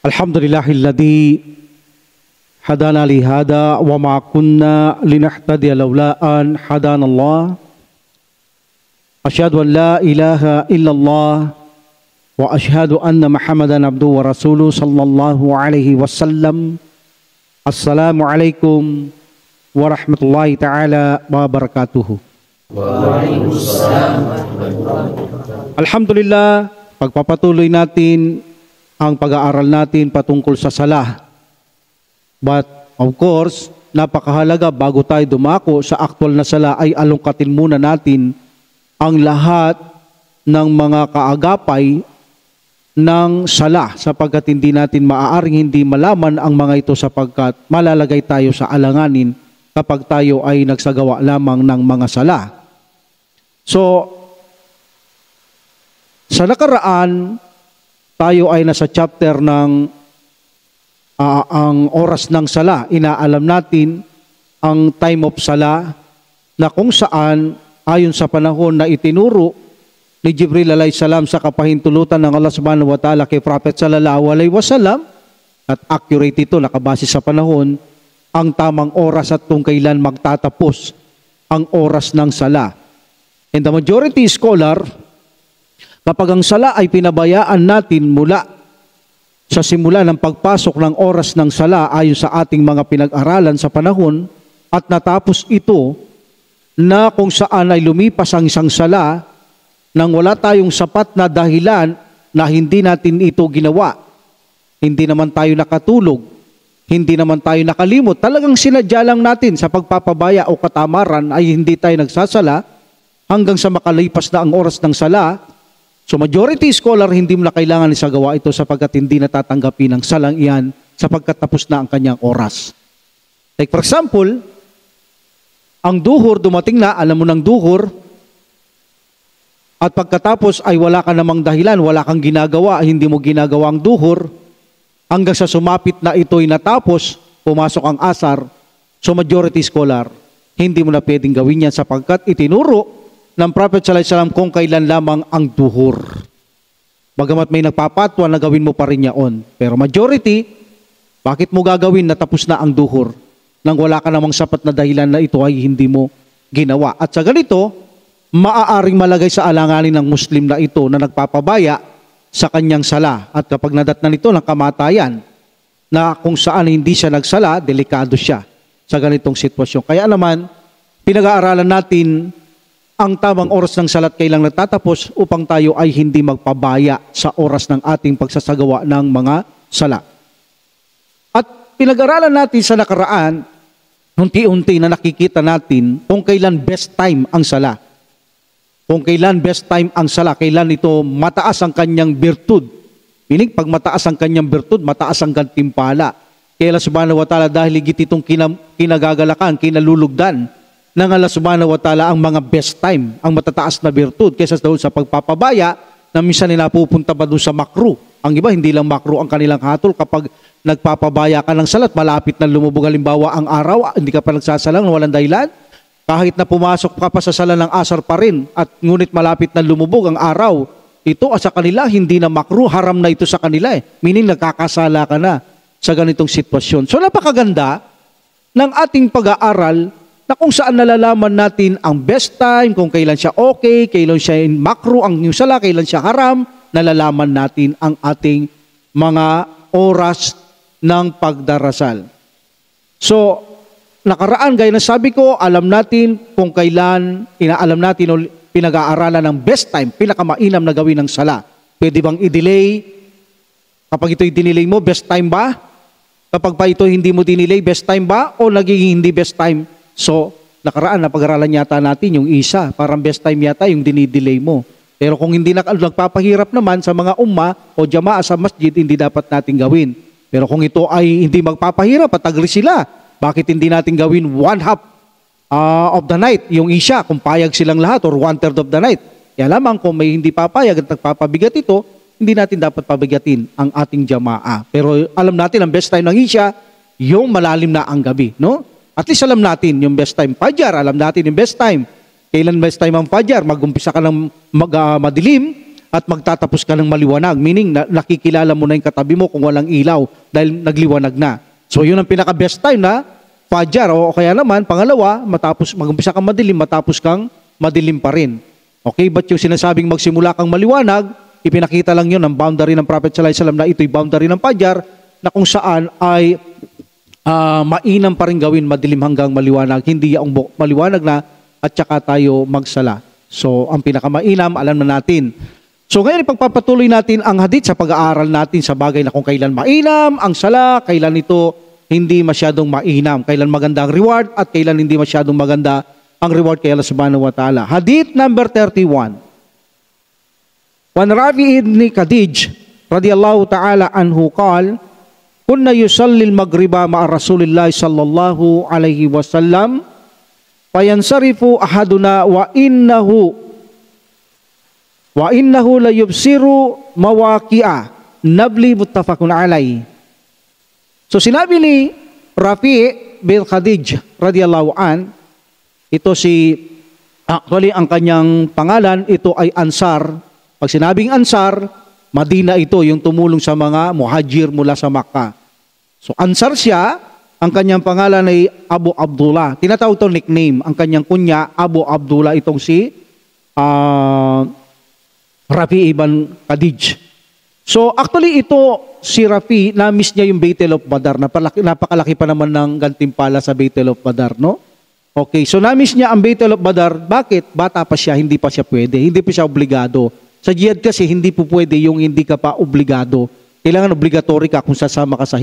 Alhamdulillahilladzi hadana li hada wa ma kunna linahtadiya laula an hadanallah. Asyhadu an la ilaha illallah wa asyhadu anna Muhammadan abduhu wa rasuluhu sallallahu alaihi wasallam. Assalamualaikum warahmatullahi taala wabarakatuh. Waalaikumsalam. Alhamdulillah, pagpapatuloy natin ang pag-aaral natin patungkol sa sala. But of course, napakahalaga bago tayo dumako sa aktual na sala ay alungkatin muna natin ang lahat ng mga kaagapay ng sala sapagkat hindi natin maaaring hindi malaman ang mga ito sapagkat malalagay tayo sa alanganin kapag tayo ay nagsagawa lamang ng mga sala. So, sa nakaraan, tayo ay nasa chapter ng ang oras ng sala. Inaalam natin ang time of sala na kung saan ayon sa panahon na itinuro ni Jibril alayhi salam sa kapahintulutan ng Allah subhanahu wa ta'ala kay Prophet sallallahu alaihi wasallam, at accurate ito, nakabase sa panahon, ang tamang oras at kung kailan magtatapos ang oras ng sala. And the majority scholar, kapag ang sala ay pinabayaan natin mula sa simula ng pagpasok ng oras ng sala ayon sa ating mga pinag-aralan sa panahon at natapos ito na kung saan ay lumipas ang isang sala nang wala tayong sapat na dahilan na hindi natin ito ginawa. Hindi naman tayo nakatulog, hindi naman tayo nakalimot. Talagang sinadya lang natin sa pagpapabaya o katamaran ay hindi tayo nagsasala hanggang sa makalipas na ang oras ng sala. So majority scholar hindi mo na kailangan isagawa ito sapagkat hindi natatanggapin ng salang iyan sapagkat tapos na ang kanyang oras. Like for example, ang duhur dumating na, alam mo ng duhur, at pagkatapos ay wala ka namang dahilan, wala kang ginagawa, hindi mo ginagawa ang duhur, hanggang sa sumapit na ito'y natapos, pumasok ang asar. So majority scholar, hindi mo na pwedeng gawin yan sapagkat itinuro ng Prophet sallallahu alaihi wasallam kung kailan lamang ang duhur. Bagamat may nagpapatwa na gawin mo pa rin yaon. Pero majority, bakit mo gagawin na tapos na ang duhur nang wala ka namang sapat na dahilan na ito ay hindi mo ginawa? At sa ganito, maaaring malagay sa alanganin ng Muslim na ito na nagpapabaya sa kanyang sala. At kapag nadatnan nito ng kamatayan na kung saan hindi siya nagsala, delikado siya sa ganitong sitwasyon. Kaya naman, pinag-aaralan natin ang tamang oras ng salat kailang nagtatapos upang tayo ay hindi magpabaya sa oras ng ating pagsasagawa ng mga sala. At pinag-aralan natin sa nakaraan, unti-unti na nakikita natin kung kailan best time ang sala. Kung kailan best time ang sala, kailan ito mataas ang kanyang birtud. Meaning, pag mataas ang kanyang birtud, mataas ang gantimpala. Kaya Allah subhanahu wa ta'ala dahil higit itong kinagagalakan, kinalulugdan ng Allah subhanahu wa ta'ala ang mga best time, ang matataas na virtud kaysa doon sa pagpapabaya na minsan nila pupunta pa doon sa makruh. Ang iba, hindi lang makruh ang kanilang hatol kapag nagpapabaya ka ng salat, malapit na lumubog halimbawa ang araw, hindi ka pa nagsasalang, walang dahilan. Kahit na pumasok ka pa sa sala ng asar pa rin at ngunit malapit na lumubog ang araw, ito sa kanila hindi na makruh, haram na ito sa kanila Meaning nagkakasala ka na sa ganitong sitwasyon. So napakaganda ng ating pag-aaral na kung saan nalalaman natin ang best time, kung kailan siya okay, kailan siya makruh ang yung sala, kailan siya haram, nalalaman natin ang ating mga oras ng pagdarasal. So, nakaraan, gaya na sabi ko, alam natin kung kailan, inaalam natin o pinag-aaralan ng best time, pinakamainam na gawin ng sala. Pwede bang i-delay? Kapag ito'y dinelay mo, best time ba? Kapag pa ito hindi mo dinelay, best time ba? O nagiging hindi best time? So, nakaraan, napag-aralan yata natin yung isa. Parang best time yata yung dinidelay mo. Pero kung hindi nagpapahirap naman sa mga umma o jama'a sa masjid, hindi dapat natin gawin. Pero kung ito ay hindi magpapahirap at agree sila, bakit hindi natin gawin 1/2 of the night, yung isya, kung payag silang lahat, or 1/3 of the night. Kaya lamang kung may hindi papayag at nagpapabigat ito, hindi natin dapat pabigatin ang ating jama'a. Pero alam natin, ang best time ng isya, yung malalim na ang gabi, no? At least alam natin yung best time. Fajar, alam natin yung best time. Kailan best time ang Fajar? Mag-umpisa ka ng madilim at magtatapos ka ng maliwanag. Meaning, nakikilala mo na yung katabi mo kung walang ilaw dahil nagliwanag na. So yun ang pinaka-best time na Fajr o kaya naman, pangalawa, mag-umpisa kang madilim, matapos kang madilim pa rin. Okay, but yung sinasabing magsimula kang maliwanag, ipinakita lang yun ang boundary ng Prophet sallallahu alaihi wasallam na ito'y boundary ng Fajr na kung saan ay mainam pa rin gawin madilim hanggang maliwanag, hindi yung maliwanag na at saka tayo magsala. So, ang pinakamainam, alam na natin. So, ngayon ipagpapatuloy natin ang hadith sa pag-aaral natin sa bagay na kung kailan mainam ang sala, kailan ito hindi masyadong mainam, kailan maganda ang reward at kailan hindi masyadong maganda ang reward kay Allah subhanahu wa ta'ala. Hadith number 31. Wan Rafi ibn Khadij radiyallahu ta'ala anhu qala kunna yusalli al-maghriba ma'a Rasulillah sallallahu alaihi wasallam fayansarifu ahaduna wa innahu la yubsiru mawaqi'a nabli muttafaqun alaihi. So sinabi ni Rafi bin Khadij radiyallahu an, ito actually ang kanyang pangalan, ito ay Ansar. Pag sinabing Ansar, Madina ito, yung tumulong sa mga muhajir mula sa Makkah. So Ansar siya, ang kanyang pangalan ay Abu Abdullah. Tinatawag itong nickname, ang kanyang kunya, Abu Abdullah, itong si Rafi ibn Khadij. So actually ito, si Rafi, na-miss niya yung Battle of Badar. Napakalaki pa naman ng gantimpala sa Battle of Badar, no? Okay, so na-miss niya ang Battle of Badar. Bakit? Bata pa siya, hindi pa siya pwede. Hindi pa siya obligado. Sa jihad kasi, hindi po pwede yung hindi ka pa obligado. Kailangan obligatory ka kung sasama ka sa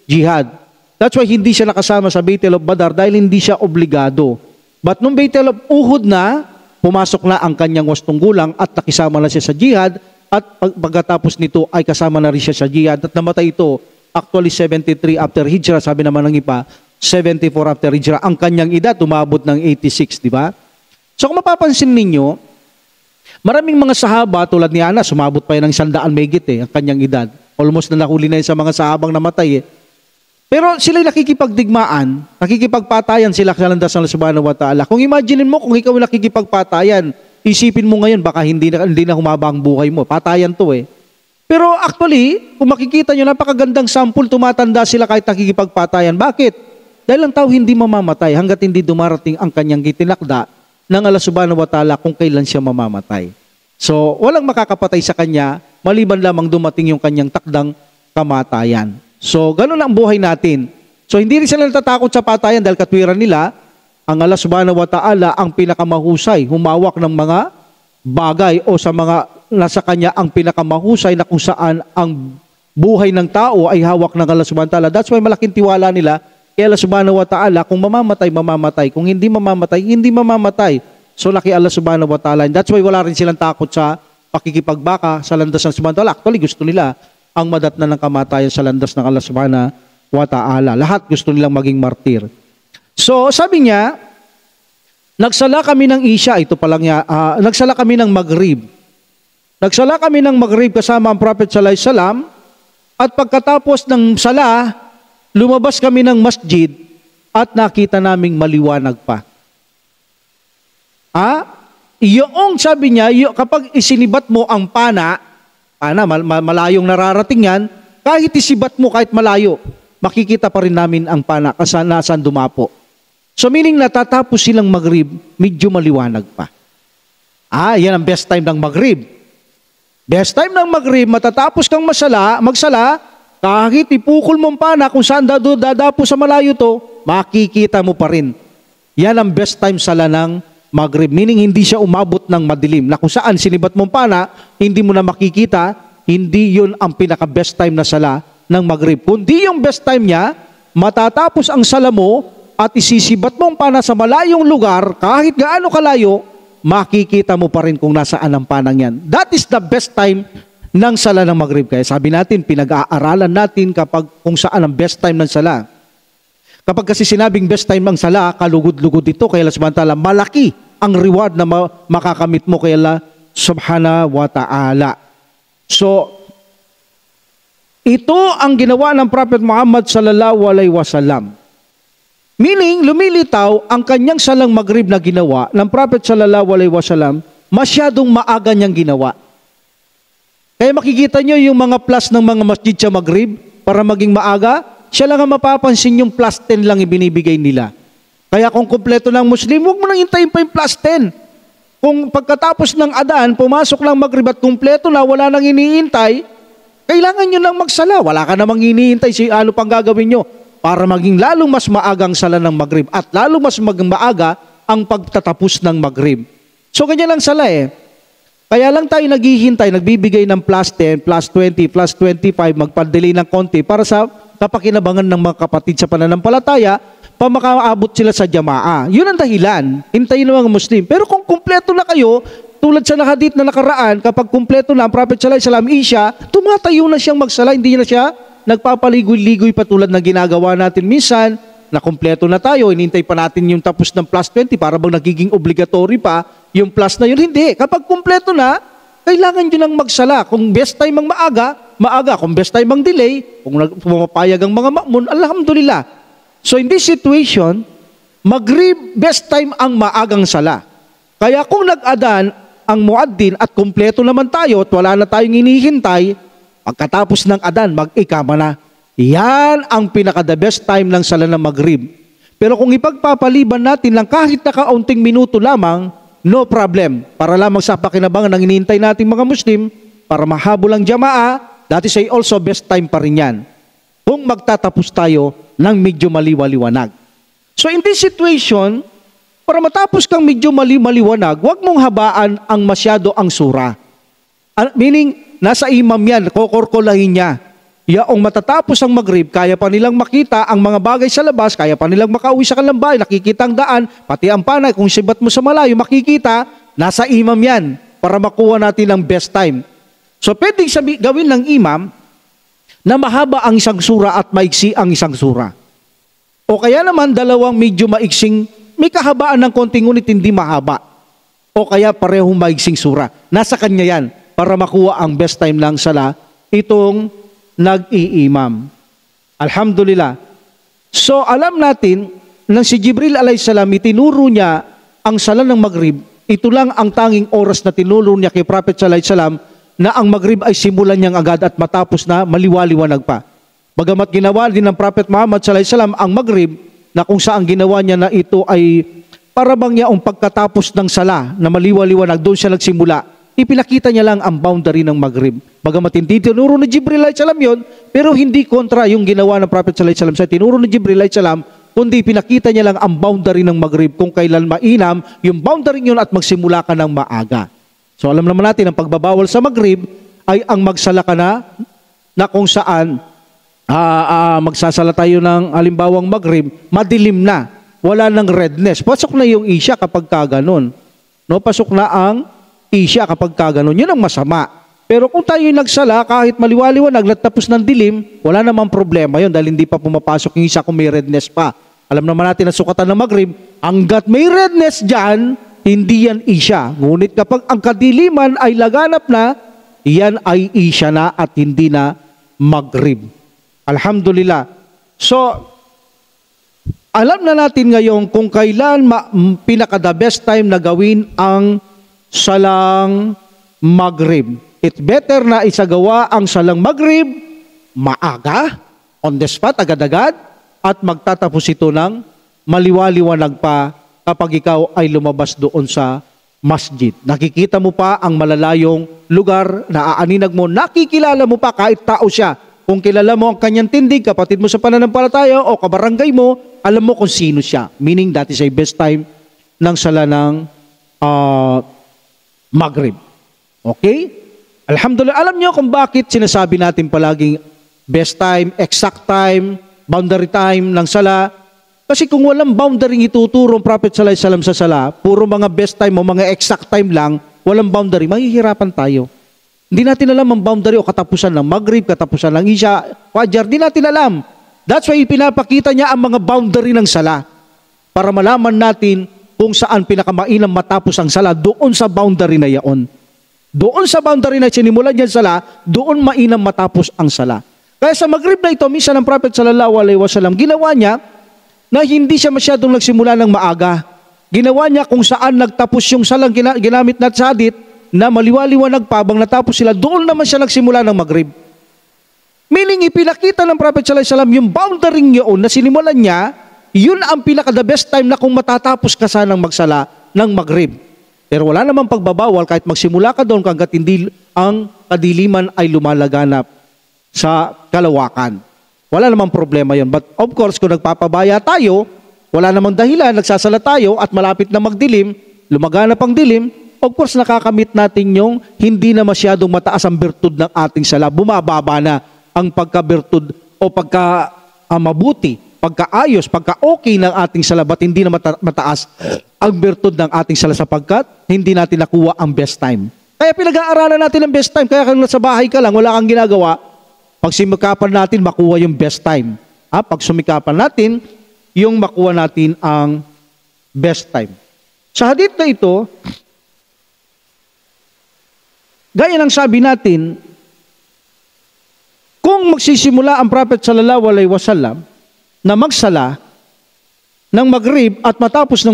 jihad. That's why hindi siya nakasama sa Battle of Badar dahil hindi siya obligado. But nung Battle of Uhud na, pumasok na ang kanyang wastong gulang at nakisama na siya sa jihad at pagkatapos nito ay kasama na rin siya sa jihad at namatay ito actually 73 after Hijrah, sabi naman ng iba 74 after Hijrah. Ang kanyang edad umabot ng 86, di ba? So kung mapapansin ninyo, maraming mga sahaba tulad ni Anas, sumabot pa yan ng 100 megit ang kanyang edad. Almost na nahuli na yun sa mga sahabang namatay Pero sila nakikipagdigmaan, nakikipagpatayan sila sa landas ng Allah subhanahu wa ta'ala. Kung imagine mo, kung ikaw nakikipagpatayan, isipin mo ngayon, baka hindi na humaba ang buhay mo. Patayan to Pero actually, kung makikita nyo, napakagandang sample, tumatanda sila kahit nakikipagpatayan. Bakit? Dahil ang tao hindi mamamatay hanggat hindi dumarating ang kanyang gitinakda ng Allah subhanahu wa ta'ala kung kailan siya mamamatay. So, walang makakapatay sa kanya, maliban lamang dumating yung kanyang takdang kamatayan. So, ganun ang buhay natin. So, hindi rin sila natatakot sa patayan dahil katwiran nila, ang Allah subhanahu wa ta'ala ang pinakamahusay, humawak ng mga bagay o sa mga nasa kanya ang pinakamahusay na kung saan ang buhay ng tao ay hawak ng Allah subhanahu wa ta'ala. That's why malaking tiwala nila kay Allah subhanahu wa ta'ala, kung mamamatay, mamamatay. Kung hindi mamamatay, hindi mamamatay. So, laki Allah subhanahu wa ta'ala. And that's why wala rin silang takot sa pakikipagbaka sa landas ng subhanahu wa ta'ala. Actually, gusto nila ang madatnan ng kamatayan sa landas ng Allah subhanahu wa ta'ala. Lahat gusto nilang maging martir. So, sabi niya, nagsala kami ng Isha, ito pa lang nagsala kami ng Maghrib. Nagsala kami ng Maghrib kasama ang Prophet sallallahu alaihi wasallam at pagkatapos ng sala, lumabas kami ng masjid at nakita naming maliwanag pa. Yung sabi niya, kapag isinibat mo ang pana, malayong nararating yan, kahit isibat mo kahit malayo, makikita pa rin namin ang pana kasi nasaan dumapo. So meaning natatapos silang Maghrib, medyo maliwanag pa. Yan ang best time ng Maghrib. Best time ng Maghrib, matatapos kang magsala, kahit ipukol mong pana kung saan dadapo sa malayo to, makikita mo pa rin. Yan ang best time sala ng Maghrib. Meaning hindi siya umabot ng madilim. Na kung saan sinibat mong pana, hindi mo na makikita, hindi yun ang pinaka-best time na sala ng Maghrib. Kundi yung best time niya, matatapos ang sala mo at isisibat mong pana sa malayong lugar, kahit gaano kalayo, makikita mo pa rin kung nasaan ang panang yan. That is the best time ng sala ng Maghrib. Kaya sabi natin, pinag-aaralan natin kung saan ang best time ng sala. Kapag kasi sinabing best time ng sala, kalugod-lugod ito, kaya Allah subhanahu wa ta'ala, malaki ang reward na makakamit mo kay Allah subhanahu wa ta'ala. So, ito ang ginawa ng Prophet Muhammad sallallahu alaihi wasallam. Meaning, lumilitaw ang kanyang salang Maghrib na ginawa ng Prophet sallallahu alaihi wasallam, masyadong maaga niyang ginawa. Kaya makikita nyo yung mga plus ng mga masjid sa Maghrib para maging maaga, siya lang ang mapapansin yung plus 10 lang ibinibigay nila. Kaya kung kumpleto ng Muslim, huwag mo nang hintayin pa yung plus 10. Kung pagkatapos ng adaan, pumasok lang Maghrib at kumpleto na, wala nang iniintay, kailangan nyo lang magsala. Wala ka namang iniintay, ano pang gagawin nyo para maging lalong mas maagang sala ng Maghrib at lalong mas maging maaga ang pagtatapos ng Maghrib. So ganyan lang sala eh. Kaya lang tayo naghihintay, nagbibigay ng plus 10, plus 20, plus 25, magpa-delay ng konti para sa kapakinabangan ng mga kapatid sa pananampalataya pa makaabot sila sa jamaa. Yun ang dahilan. Hintayin ng mga Muslim. Pero kung kumpleto na kayo, tulad sa nakadit na nakaraan, kapag kumpleto na ang Prophet sallallahu alaihi wasallam isya, tumatayo na siyang magsala, hindi na siya nagpapaligoy-ligoy pa tulad ng ginagawa natin minsan, na kumpleto na tayo, inintay pa natin yung tapos ng plus 20 para bang nagiging obligatory pa yung plus na yun. Hindi. Kapag kumpleto na, kailangan nyo nang magsala. Kung best time ang maaga, maaga. Kung best time ang delay, kung pumapayag ang mga ma'mun, alhamdulillah. So in this situation, Maghrib, best time ang maagang sala. Kaya kung nag-adan ang muaddin at kumpleto naman tayo at wala na tayong hinihintay, pagkatapos ng adan, mag-ikama na. Yan ang pinaka-the best time ng sala ng Maghrib. Pero kung ipagpapaliban natin lang kahit nakaunting minuto lamang, no problem. Para lamang sa pakinabangan ng hinihintay nating mga Muslim, para mahabol ang jamaa, that is also best time pa rin yan. Kung magtatapos tayo ng medyo maliwaliwanag. So in this situation, para matapos kang medyo maliwaliwanag, huwag mong habaan ang masyado ang sura. Meaning, nasa imam yan, kokorkolahin niya. Yaong matatapos ang Maghrib, kaya pa nilang makita ang mga bagay sa labas, kaya pa nilang makauwi sa kanilang bahay, nakikita ang daan, pati ang panay, kung sibat mo sa malayo, makikita, nasa imam yan para makuha natin ang best time. So pwedeng gawin ng imam na mahaba ang isang sura at maiksi ang isang sura. O kaya naman dalawang medyo maiksing, may kahabaan ng konting ngunit hindi mahaba. O kaya parehong maiksing sura. Nasa kanya yan para makuha ang best time ng sala itong nag-iimam. Alhamdulillah. So alam natin nang si Jibril alayhisalam itinuro niya ang sala ng Maghrib, ito lang ang tanging oras na tinuro niya kay Prophet sallallahu alaihi wasallam na ang Maghrib ay simulan niyang agad at matapos na maliwaliwanag pa. Bagamat ginawa din ng Prophet Muhammad sallallahu alaihi wasallam ang Maghrib na kung saan ginawa niya na ito ay para bang yaong pagkatapos ng sala na maliwaliwanag, doon siya nagsimula. Ipinakita niya lang ang boundary ng Maghrib. Bagamat hindi tinuro ni Jibril alayhi salam yun, pero hindi kontra yung ginawa ng Prophet sallallahu alaihi wasallam sa tinuro ni Jibril alayhi salam, kundi pinakita niya lang ang boundary ng Maghrib kung kailan mainam, yung boundary yun at magsimula ka ng maaga. So alam naman natin, ang pagbabawal sa Maghrib ay ang magsala ka na kung saan magsasala tayo ng halimbawang Maghrib, madilim na, wala ng redness. Pasok na yung isya kapag kaganon. No, pasok na ang isya kapag kaganon. Yun ang masama. Pero kung tayo nagsala, kahit maliwaliwanag, tapos ng dilim, wala namang problema yun dahil hindi pa pumapasok yung isya kung may redness pa. Alam naman natin na sukatan ng Maghrib, hanggat may redness dyan, hindi yan isya. Ngunit kapag ang kadiliman ay laganap na, yan ay isya na at hindi na Maghrib. Alhamdulillah. So, alam na natin ngayon kung kailan pinaka-the best time na gawin ang salang Maghrib. It's better na isagawa ang salang Maghrib maaga, on the spot, agad-agad, at magtatapos ito ng maliwaliwanag pa kapag ikaw ay lumabas doon sa masjid. Nakikita mo pa ang malalayong lugar na aaninag mo, nakikilala mo pa kahit tao siya. Kung kilala mo ang kanyang tindig, kapatid mo sa pananampalataya o kabarangay mo, alam mo kung sino siya. Meaning that is a best time ng sala ng Maghrib. Okay? Alhamdulillah. Alam niyo kung bakit sinasabi natin palaging best time, exact time, boundary time ng sala? Kasi kung walang boundary ituturo ang Prophet sallallahu alaihi wasallam sa sala, puro mga best time o mga exact time lang, walang boundary, mahihirapan tayo. Hindi natin alam ang boundary o katapusan ng Maghrib, katapusan ng Isya, Fajr, hindi natin alam. That's why pinapakita niya ang mga boundary ng sala para malaman natin kung saan pinakamainam matapos ang sala doon sa boundary na yaon. Doon sa boundary na sinimulan niya sala, doon mainam matapos ang sala. Kaya sa Maghrib na ito, minsan ang Prophet sallallahu alaihi wasallam, ginawa niya na hindi siya masyadong nagsimula ng maaga. Ginawa niya kung saan nagtapos yung salang ginamit na sa hadith, na maliwaliwanag pa, habang natapos sila, doon naman siya nagsimula ng Maghrib. Meaning, ipinakita ng Prophet sallallahu alaihi wasallam yung boundary yun na sinimulan niya, yun ang pinaka-the best time na kung matatapos ka sanang magsala ng Maghrib. Pero wala namang pagbabawal kahit magsimula ka doon hanggat hindi ang kadiliman ay lumalaganap sa kalawakan. Wala namang problema yun. But of course, kung nagpapabaya tayo, wala namang dahilan, nagsasala tayo at malapit na magdilim, lumaganap ang dilim, of course, nakakamit natin yung hindi na masyadong mataas ang birtud ng ating sala. Bumababa na ang pagka-birtud o pagka-mabuti, pagka-ayos, pagka-okay ng ating sala, ba't hindi na mataas ang birtud ng ating sala sapagkat hindi natin nakuha ang best time. Kaya pinag-aaralan natin ang best time. Kaya kung nasa bahay ka lang, wala kang ginagawa, pag sumikapan natin, makuha yung best time. Pag sumikapan natin, yung makuha natin ang best time. Sa hadith na ito, gaya ng sabi natin, kung magsisimula ang Prophet sallallahu alaihi wasallam na magsala ng Maghrib at matapos ng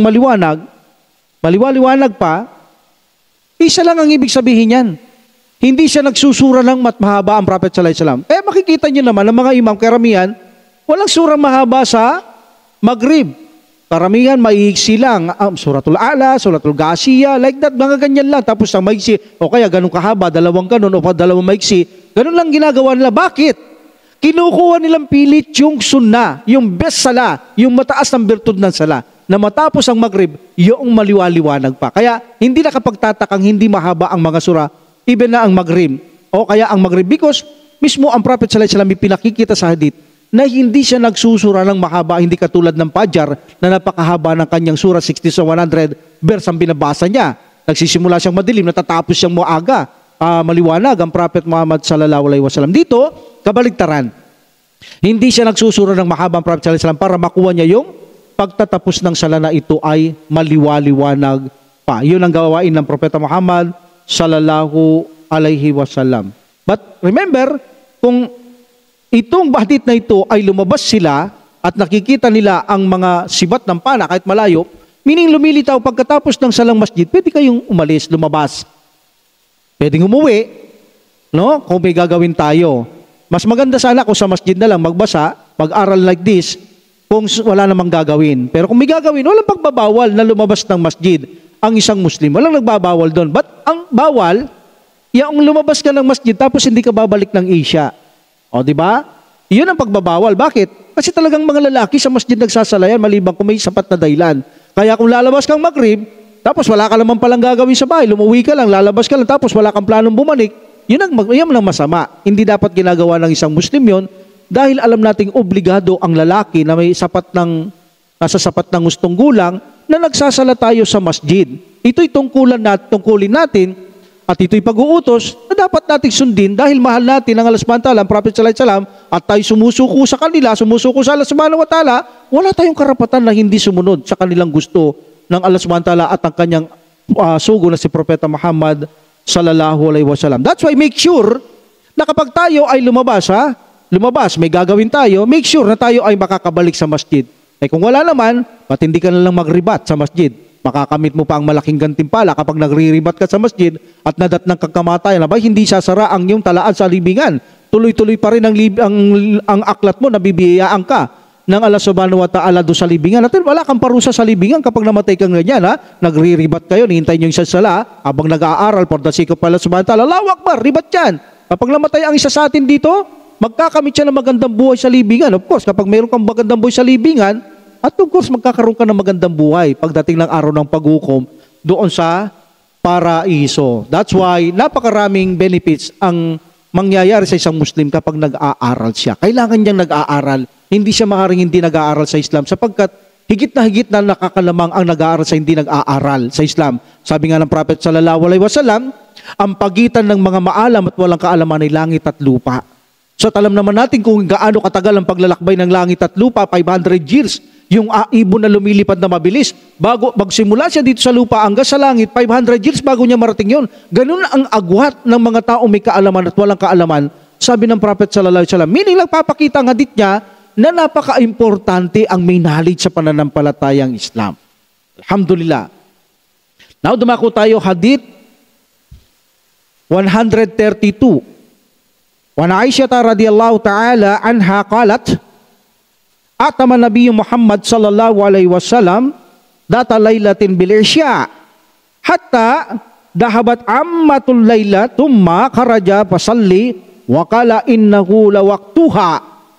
maliwaliwanag pa, isa lang ang ibig sabihin yan. Hindi siya nagsusura ng mahaba ang Prophet sallallahu alaihi wasallam. Kaya makikita niyo naman ang mga imam karamihan, walang surang mahaba sa Maghrib. Karamihan maiksi lang, Suratul A'la, Suratul Ghashiyah, like that, mga ganyan lang. Tapos ang maiksi, o kaya ganun kahaba, dalawang ganun, o dalawang maiksi, ganun lang ginagawa nila. Bakit? Kinukuha nilang pilit yung sunnah, yung best sala, yung mataas ng birtud ng sala, na matapos ang Maghrib, yung maliwaliwanag pa. Kaya hindi nakapagtatakang hindi mahaba ang mga sura, even na ang Maghrib. O kaya ang Maghrib, because mismo ang Prophet sallallahu alaihi wasallam pinakikita sa hadith na hindi siya nagsusura ng mahaba, hindi katulad ng Fajr na napakahaba ng kanyang sura, 60 sa 100 verse ang binabasa niya. Nagsisimula siyang madilim, natatapos siyang maaga, maliwanag ang Prophet Muhammad sallallahu alaihi wasallam. Dito, kabaligtaran. Hindi siya nagsusura ng mahaba ang Prophet sallallahu alaihi wasallam para makuha niya yung pagtatapos ng sala na ito ay maliwaliwanag pa. Yun ang gawain ng Propeta Muhammad sallallahu alaihi wasallam. But remember, kung itong hadith na ito ay lumabas sila at nakikita nila ang mga sibat ng pana kahit malayo, meaning lumilitaw pagkatapos ng salang masjid, pwede kayong umalis, lumabas. Pwedeng umuwi, no? Kung may gagawin tayo. Mas maganda sana kung sa masjid na lang magbasa, mag-aral like this, kung wala namang gagawin. Pero kung may gagawin, walang pagbabawal na lumabas ng masjid ang isang Muslim. Walang nagbabawal doon. But ang bawal, yung lumabas ka ng masjid tapos hindi ka babalik ng Isya. O, di ba? Iyon ang pagbabawal. Bakit? Kasi talagang mga lalaki sa masjid nagsasalayan maliban kung may sapat na dahilan. Kaya kung lalabas kang Maghrib, tapos wala ka naman palang gagawin sa bahay, lumuwi ka lang, lalabas ka lang, tapos wala kang planong bumalik, yun ang masama. Hindi dapat ginagawa ng isang Muslim yun dahil alam nating obligado ang lalaki na may nasa sapat ng gustong gulang na nagsasala tayo sa masjid. Ito'y tungkulin natin at ito'y pag-uutos na dapat nating sundin dahil mahal natin ang Allah subhanahu wa ta'ala, ang Prophet sallallahu alaihi wasallam, at tayo sumusuko sa kanila, sumusuko sa Allah subhanahu wa ta'ala, wala tayong karapatan na hindi sumunod sa kanilang gusto ng Allah subhanahu wa ta'ala at ang kanyang sugo na si Propeta Muhammad sallallahu alaihi wasallam. That's why make sure na kapag tayo ay lumabas, may gagawin tayo, make sure na tayo ay makakabalik sa masjid. Kung wala naman, ba't hindi ka na lang magribat sa masjid? Makakamit mo pa ang malaking gantimpala kapag nagriribat ka sa masjid at nadat ng kakamatayan, hindi sasara ang iyong talaan sa libingan. Tuloy-tuloy pa rin ang aklat mo, nabibiyayaan ka ng Allah subhanahu wa ta'ala doon sa libingan. At wala kang parusa sa libingan kapag namatay kang ganyan. Nagriribat kayo, nihintay nyo yung isa sala, habang nag-aaral for the sake of Allah subhanahu wa ta'ala. Allahu Akbar, ribat yan. Kapag namatay ang isa sa atin dito, magkakamit siya ng magandang buhay sa libingan. Of course, kapag mayroon kang magandang buhay sa libingan, at of course, magkakaroon ka ng magandang buhay pagdating ng araw ng paghukom doon sa paraiso. That's why napakaraming benefits ang mangyayari sa isang Muslim kapag nag-aaral siya. Kailangan niyang nag-aaral. Hindi siya maaaring hindi nag-aaral sa Islam sapagkat higit na nakakalamang ang nag-aaral sa hindi nag-aaral sa Islam. Sabi nga ng Prophet sallallahu alaihi wasallam, ang pagitan ng mga maalam at walang kaalaman ay langit at lupa. So alam naman natin kung gaano katagal ang paglalakbay ng langit at lupa, 500 years. Yung ibon na lumilipad na mabilis. Bago magsimula siya dito sa lupa hanggang sa langit, 500 years bago niya marating yun. Ganun ang agwat ng mga tao may kaalaman at walang kaalaman, sabi ng Prophet sallallahu alaihi wasallam. Meaning nagpapakita ang hadith niya na napaka-importante ang may knowledge sa pananampalatayang Islam. Alhamdulillah. Now dumako tayo hadith 132. Wa an Aisha radhiyallahu ta'ala anha qalat, atama Nabi Muhammad sallallahu alaihi wasallam data laylatin bil isya hatta dahabat ammatul layla thumma kharaja fasalli wa qala innahu lawaqtuha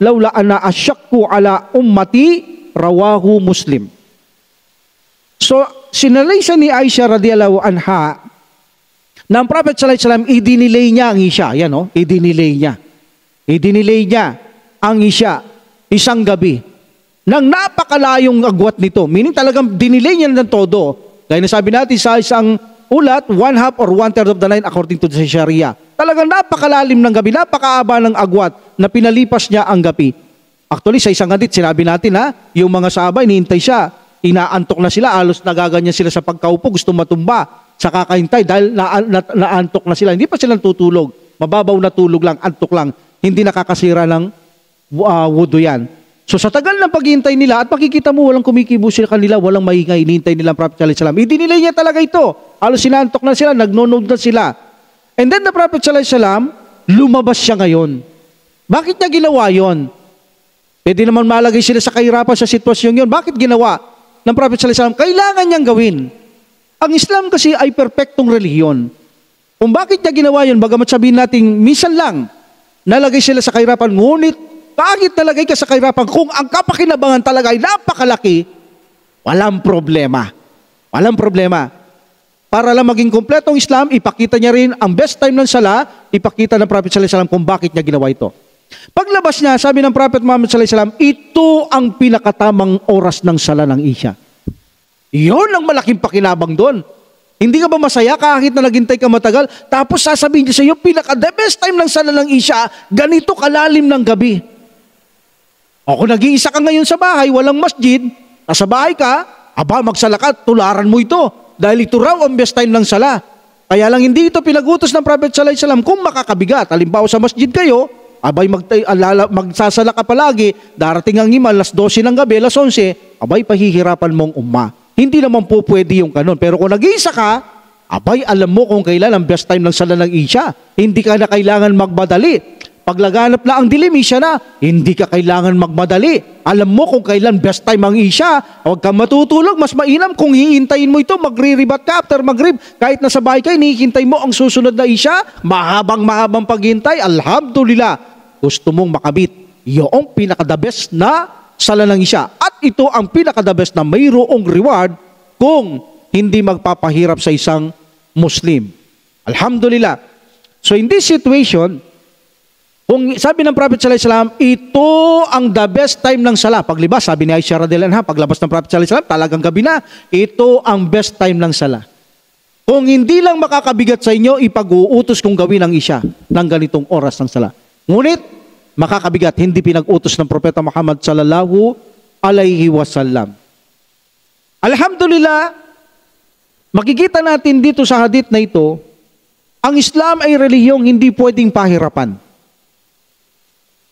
laula ana asyakku ala ummati, rawahu Muslim. So, sinalisa ni Aisha radhiyallahu anha na ang Prophet sallallahu alaihi wasallam idinilay niya ang isya. Yan o, idinilay niya. Idinilay niya ang isya isang gabi nang napakalayong agwat nito. Meaning talagang dinilay niya ng todo. Gaya na sabi natin sa isang ulat, 1/2 or 1/3 of the night according to the Sharia. Talagang napakalalim ng gabi, napakaaba ng agwat na pinalipas niya ang gabi. Actually, sa isang hadith, sinabi natin yung mga sahabay, hinihintay siya, inaantok na sila, alos nagaganyan sila sa pagkaupo, gusto matumba sa kakahintay dahil naantok na sila. Hindi pa sila tutulog, mababaw na tulog lang, antok lang, hindi nakakasira ng wudu yan. So sa tagal ng paghihintay nila, at makikita mo walang kumikibo sila kanila, walang maingay, hinihintay nila ang Prophet sallallahu alaihi wasallam. Idinilay niya talaga ito. Alos sinantok na sila, nagnonood na sila. And then the Prophet sallallahu alaihi wasallam, lumabas siya ngayon. Bakit niya ginawa yon? Pwede naman malagay sila sa kahirapan sa sitwasyon yon. Bakit ginawa ng Prophet sallallahu alaihi wasallam? Kailangan niyang gawin. Ang Islam kasi ay perpektong reliyon. Kung bakit niya ginawa yon, bagamat sabihin natin, minsan lang, nalagay sila sa kahirapan, ngunit kahit nalagay ka sa kahirapan, kung ang kapakinabangan talaga ay napakalaki, walang problema. Walang problema. Para lang maging kompletong Islam, ipakita niya rin ang best time ng sala, ipakita ng Prophet sallallahu alaihi wasallam kung bakit niya ginawa ito. Paglabas niya, sabi ng Prophet Muhammad sallallahu alaihi wasallam, ito ang pinakatamang oras ng sala ng Isya. Iyon ang malaking pakinabang doon. Hindi ka ba masaya kahit na naghintay ka matagal, tapos sasabihin niya sa iyo, pinaka-the best time ng sala ng Isya, ganito kalalim ng gabi. O kung nag-iisa ka ngayon sa bahay, walang masjid, nasa bahay ka, aba magsala ka, tularan mo ito. Dahil ito raw ang best time ng sala. Kaya lang hindi ito pinagutos ng Prophet sallallahu alaihi wasallam kung makakabigat. Halimbawa sa masjid kayo, abay magsasala ka palagi, darating ang iman, alas 12 ng gabi, alas 11, abay pahihirapan mong umma. Hindi naman po pwede yung kanon. Pero kung nag-iisa ka, abay alam mo kung kailan ang best time ng sala ng Isya. Hindi ka na kailangan magmadali. Paglaganap na ang dilim, Isya na, hindi ka kailangan magmadali. Alam mo kung kailan best time ang Isya. Huwag kang matutulog, mas mainam kung hihintayin mo ito, magre-ribat ka after magrib. Kahit nasa bahay ka, hinihintay mo ang susunod na Isya, mahabang paghintay, alhamdulillah. Gusto mong makabit, yung pinaka-the best na sala ng Isya. At ito ang pinaka-the best na mayroong reward kung hindi magpapahirap sa isang Muslim. Alhamdulillah. So in this situation, kung sabi ng Prophet sallallahu alaihi wasallam, ito ang the best time ng sala. Paglibas, sabi ni Aisha radhiyallahu anha, paglabas ng Prophet sallallahu alaihi wasallam, talagang gabi na, ito ang best time ng sala. Kung hindi lang makakabigat sa inyo, ipag-uutos kong gawin ang Isya ng ganitong oras ng sala. Ngunit, makakabigat, hindi pinag-utos ng Propeta Muhammad sallallahu alaihi wasallam. Alhamdulillah, makikita natin dito sa hadith na ito, ang Islam ay relihiyong hindi pwedeng pahirapan.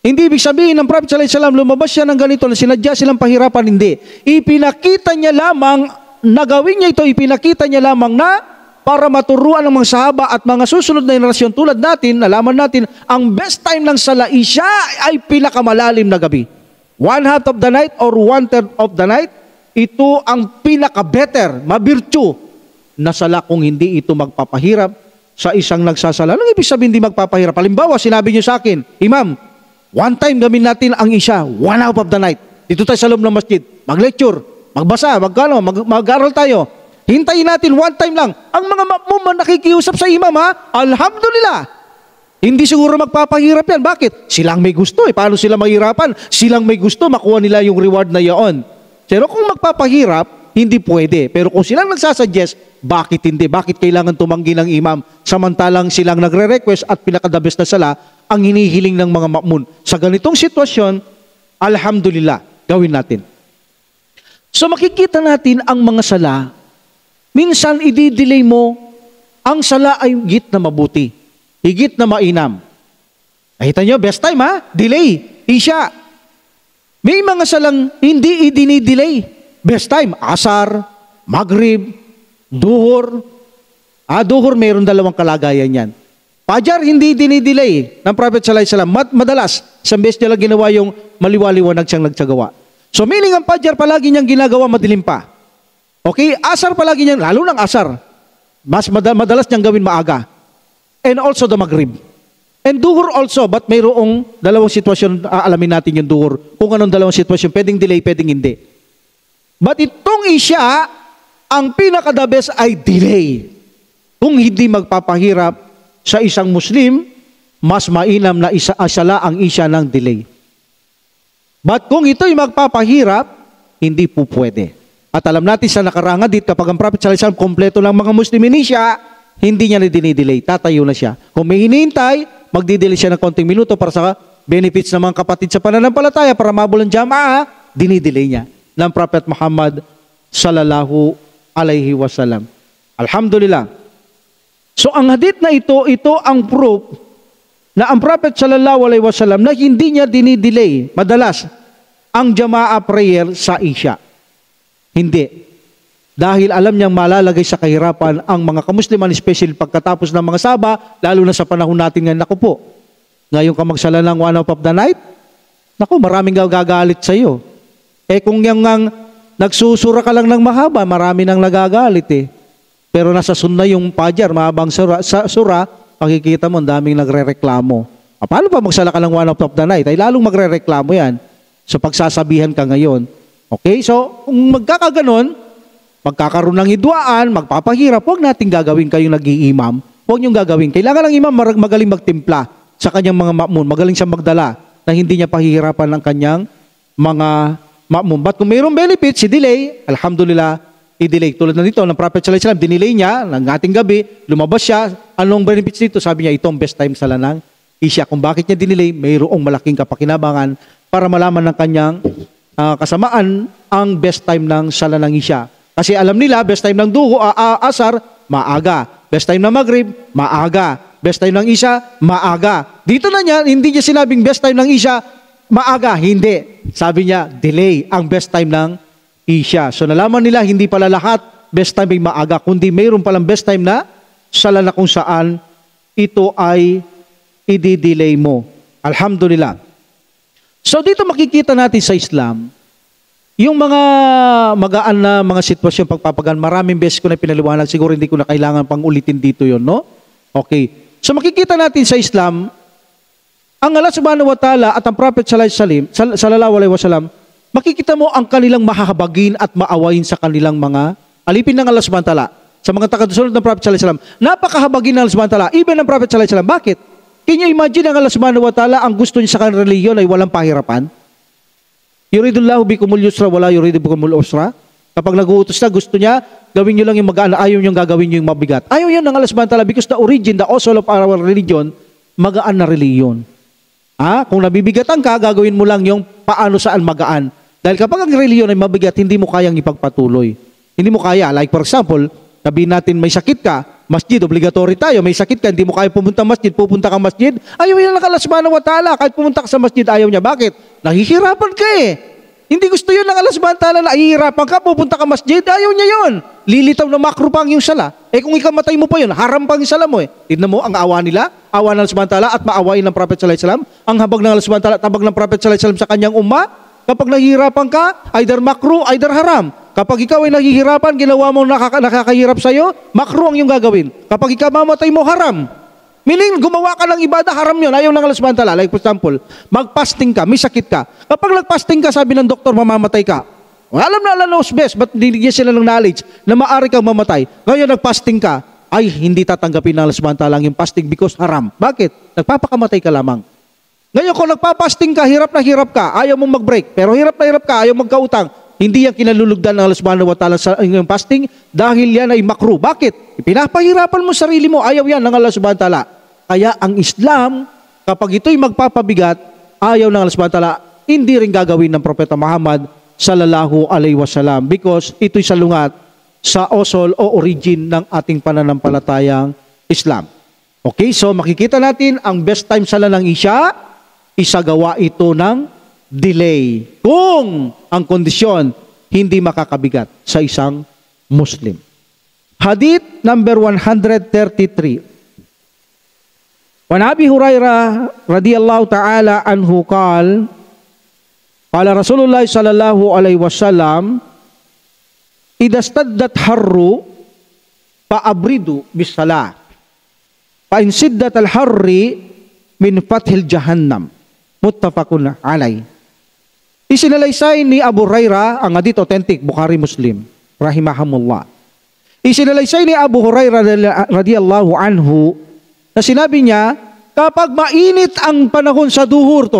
Hindi ibig sabihin ng Prophet sallallahu alaihi wasallam lumabas siya ng ganito na sinadya silang pahirapan, hindi. Ipinakita niya lamang, nagawin niya ito, ipinakita niya lamang na para maturuan ng mga sahaba at mga susunod na henerasyon tulad natin, nalaman natin, ang best time ng sala Isya ay pinakamalalim na gabi. 1/2 of the night or 1/3 of the night, ito ang pinaka-better, mabirtyu na sala kung hindi ito magpapahirap sa isang nagsasala. Anong ibig sabihin hindi magpapahirap? Halimbawa, sinabi niyo sa akin, Imam, one time gawin natin ang Isya, 1/2 of the night. Dito tayo sa loob ng masjid. Mag-lecture, magbasa, mag-aral tayo. Hintayin natin one time lang. Ang mga ma'mum nakikiusap sa imam, alhamdulillah. Hindi siguro magpapahirap yan. Bakit? Silang may gusto. Paano sila mahirapan? Silang may gusto, makuha nila yung reward na yaon. Pero kung magpapahirap, hindi pwede. Pero kung silang nagsasuggest, bakit hindi? Bakit kailangan tumanggi ng imam? Samantalang silang nagre-request at pinakadabes na sala ang hinihiling ng mga ma'mun. Sa ganitong sitwasyon, alhamdulillah, gawin natin. So makikita natin ang mga sala, minsan i-delay mo, ang sala ay higit na mabuti, higit na mainam. Nakita nyo, best time delay, Isya. May mga salang hindi i-delay. Best time, Asar, Maghrib, Duhur. Duhur, mayroon dalawang kalagayan yan. Fajar, hindi dinidelay ng Prophet sallallahu alaihi wasallam. Madalas, isang beses niya lang ginawa yung maliwaliwanag siyang nagsagawa. So meaning ang Fajar palagi niyang ginagawa madilim pa. Okay? Asar palagi niyang, lalo ng asar. Mas madalas niyang gawin maaga. And also the Maghrib. And duhur also, but mayroong dalawang sitwasyon, aalamin natin yung duhur. Kung anong dalawang sitwasyon, pwedeng delay, pwedeng hindi. But itong Isya, ang pinaka-the best ay delay. Kung hindi magpapahirap sa isang Muslim, mas mainam na asala ang Isya ng delay. But kung ito'y magpapahirap, hindi po pwede. At alam natin sa nakaranga dito, kapag ang Prophet sallallahu alaihi wasallam kompleto lang mga Muslim in Isya, hindi niya na dinidelay, tatayo na siya. Kung may hinihintay, magdidelay siya ng konting minuto para sa benefits ng mga kapatid sa pananampalataya para mabulang jamaa, dinidelay niya ng Prophet Muhammad sallallahu alaihi wasallam. Alhamdulillah. So ang hadith na ito ang proof na ang Prophet sallallahu alaihi wasallam na hindi niya dinidelay madalas ang jamaa prayer sa Isya. Hindi. Dahil alam niyang malalagay sa kahirapan ang mga kamusliman, especially pagkatapos ng mga saba, lalo na sa panahon natin ngayon. Naku po, ngayon ka magsala ng 1 of the night, naku, maraming gagalit sa iyo. Kung yung nagsusura ka lang ng mahaba, marami nang nagagalit eh. Pero nasa sunna yung Fajar, mahabang sura, pakikita mo, daming nagre-reklamo. Paano pa magsala ka ng 1 of the night? Ay lalong magre-reklamo yan. So pagsasabihan ka ngayon. Okay, so kung magkakaganon, magkakaroon ng hidwaan, magpapahirap, huwag natin gagawin kayong nag-iimam. Huwag niyong gagawin. Kailangan ng imam magaling magtimpla sa kanyang mga ma'mun. Magaling siya magdala na hindi niya pahihirapan ng kanyang mga ma'mun. But kung mayroong benefit, si delay, alhamdulillah, i-delay. Tulad na dito, ng Prophet sallallahu alaihi wasallam, dinelay niya, ng ating gabi, lumabas siya. Anong benefits dito? Sabi niya, itong best time sa lanang Isya. Kung bakit niya dinelay, mayroong malaking kapakinabangan para malaman ng kanyang kasamaan ang best time ng sala ng Isya. Kasi alam nila, best time ng asar, maaga. Best time ng Maghrib, maaga. Best time ng Isya, maaga. Dito na niya, hindi niya sinabing best time ng Isya, maaga. Hindi. Sabi niya, delay ang best time ng Isya. So nalaman nila, hindi pala lahat best time ay maaga, kundi mayroon palang best time na sala na kung saan ito ay i-delay mo. Alhamdulillah. So dito makikita natin sa Islam, yung mga magaan na mga sitwasyon pagpapagaan, maraming beses ko na pinaliwanag, siguro hindi ko na kailangan pang ulitin dito yon, no? Okay. So makikita natin sa Islam, ang Allah subhanahu wa ta'ala at ang Prophet sallallahu alaihi wasallam, makikita mo ang kanilang mahahabagin at maawain sa kanilang mga alipin ng Allah subhanahu wa ta'ala. Sa mga tagasunod ng Prophet sallallahu alaihi wasallam, napakahabagin ng Allah subhanahu wa ta'ala, even ng Prophet sallallahu alaihi wasallam. Bakit? Can you imagine ang Allah subhanahu wa ta'ala, ang gusto niya sa kanilang reliyon ay walang pahirapan? Yuridullahu bikumul yusra wala yuridu bikumul usra. Kapag nag-uutos na, gusto niya, gawin niyo lang yung magaan, ayaw niyong gagawin niyo yung mabigat. Ayaw yan ng Allah subhanahu wa ta'ala because the origin, the soul of our religion, magaan na reliyon. Kung nabibigatan ka, gagawin mo lang yung paano saan magaan. Dahil kapag ang reliyon ay mabigat, hindi mo kayang ipagpatuloy. Hindi mo kaya. Like for example, sabihin natin may sakit ka, masjid, obligatory tayo, may sakit ka, hindi mo kaya pumunta masjid, pupunta ka masjid, ayaw yan ng Allah subhanahu wa ta'ala. Kahit pumunta ka sa masjid, ayaw niya. Bakit? Nahihirapan ka eh. Hindi gusto yun ng Allah subhanahu wa ta'ala na ihirapan ka, pupunta ka masjid, ayaw niya yun. Lilitaw na makro pang yung sala. Kung ikamatay mo pa yun, haram pang yung sala mo eh. Tignan mo ang awa nila, awa ng Allah subhanahu wa ta'ala at maawain ng Prophet sallallahu alaihi wasallam, ang habag ng Allah subhanahu wa ta'ala at habag ng Prophet sallallahu alaihi wasallam sa kanyang umma. Kapag nahihirapan ka, either makro, either haram. Kapag ikaw ay nahihirapan, ginawa mo nakakahirap sa'yo, makro ang yung gagawin. Kapag ikaw mamatay mo, haram. Meaning, gumawa ka ng ibadah, haram yun. Ayaw ng Allah subhanahu wa ta'ala. Like for example, mag-fasting ka, may sakit ka. Kapag nag-fasting ka, sabi ng doktor, mamamatay ka. Alam na Allah knows best, but hindi sila ng knowledge na maaari kang mamatay. Ngayon, nag-fasting ka, ay hindi tatanggapin ng Allah subhanahu wa ta'ala yung fasting because haram. Bakit? Nagpapakamatay ka lamang. Ngayon, kung nagpapasting ka, hirap na hirap ka, ayaw mong mag-break, pero hirap na hirap ka, ayaw magkautang, hindi yan kinalulugdan ng Allah subhanahu wa ta'ala sa iyong fasting dahil yan ay makruh. Bakit? Pinapahirapan mo sarili mo, ayaw yan ng Allah subhanahu wa ta'ala. Kaya ang Islam, kapag ito'y magpapabigat, ayaw ng Allah subhanahu wa ta'ala, hindi rin gagawin ng Propeta Muhammad sallallahu alaihi wasallam because ito'y salungat sa osol o origin ng ating pananampalatayang Islam. Okay, so makikita natin ang best time sa lanang Isya, isagawa ito ng delay kung ang kondisyon hindi makakabigat sa isang Muslim. Hadith number 133. Wa Abi Hurairah radhiyallahu ta'ala anhu qala Rasulullah sallallahu alaihi wasallam idza staddat harru fa'abridu bis-salah fa in siddat al-harri min fathil jahannam muttafaqun alai. Isinalaysay ni Abu Hurairah, ang hadith authentic Bukhari Muslim rahimahumullah. Isinalaysay ni Abu Hurairah radhiyallahu anhu na sinabi niya, kapag mainit ang panahon sa duhur,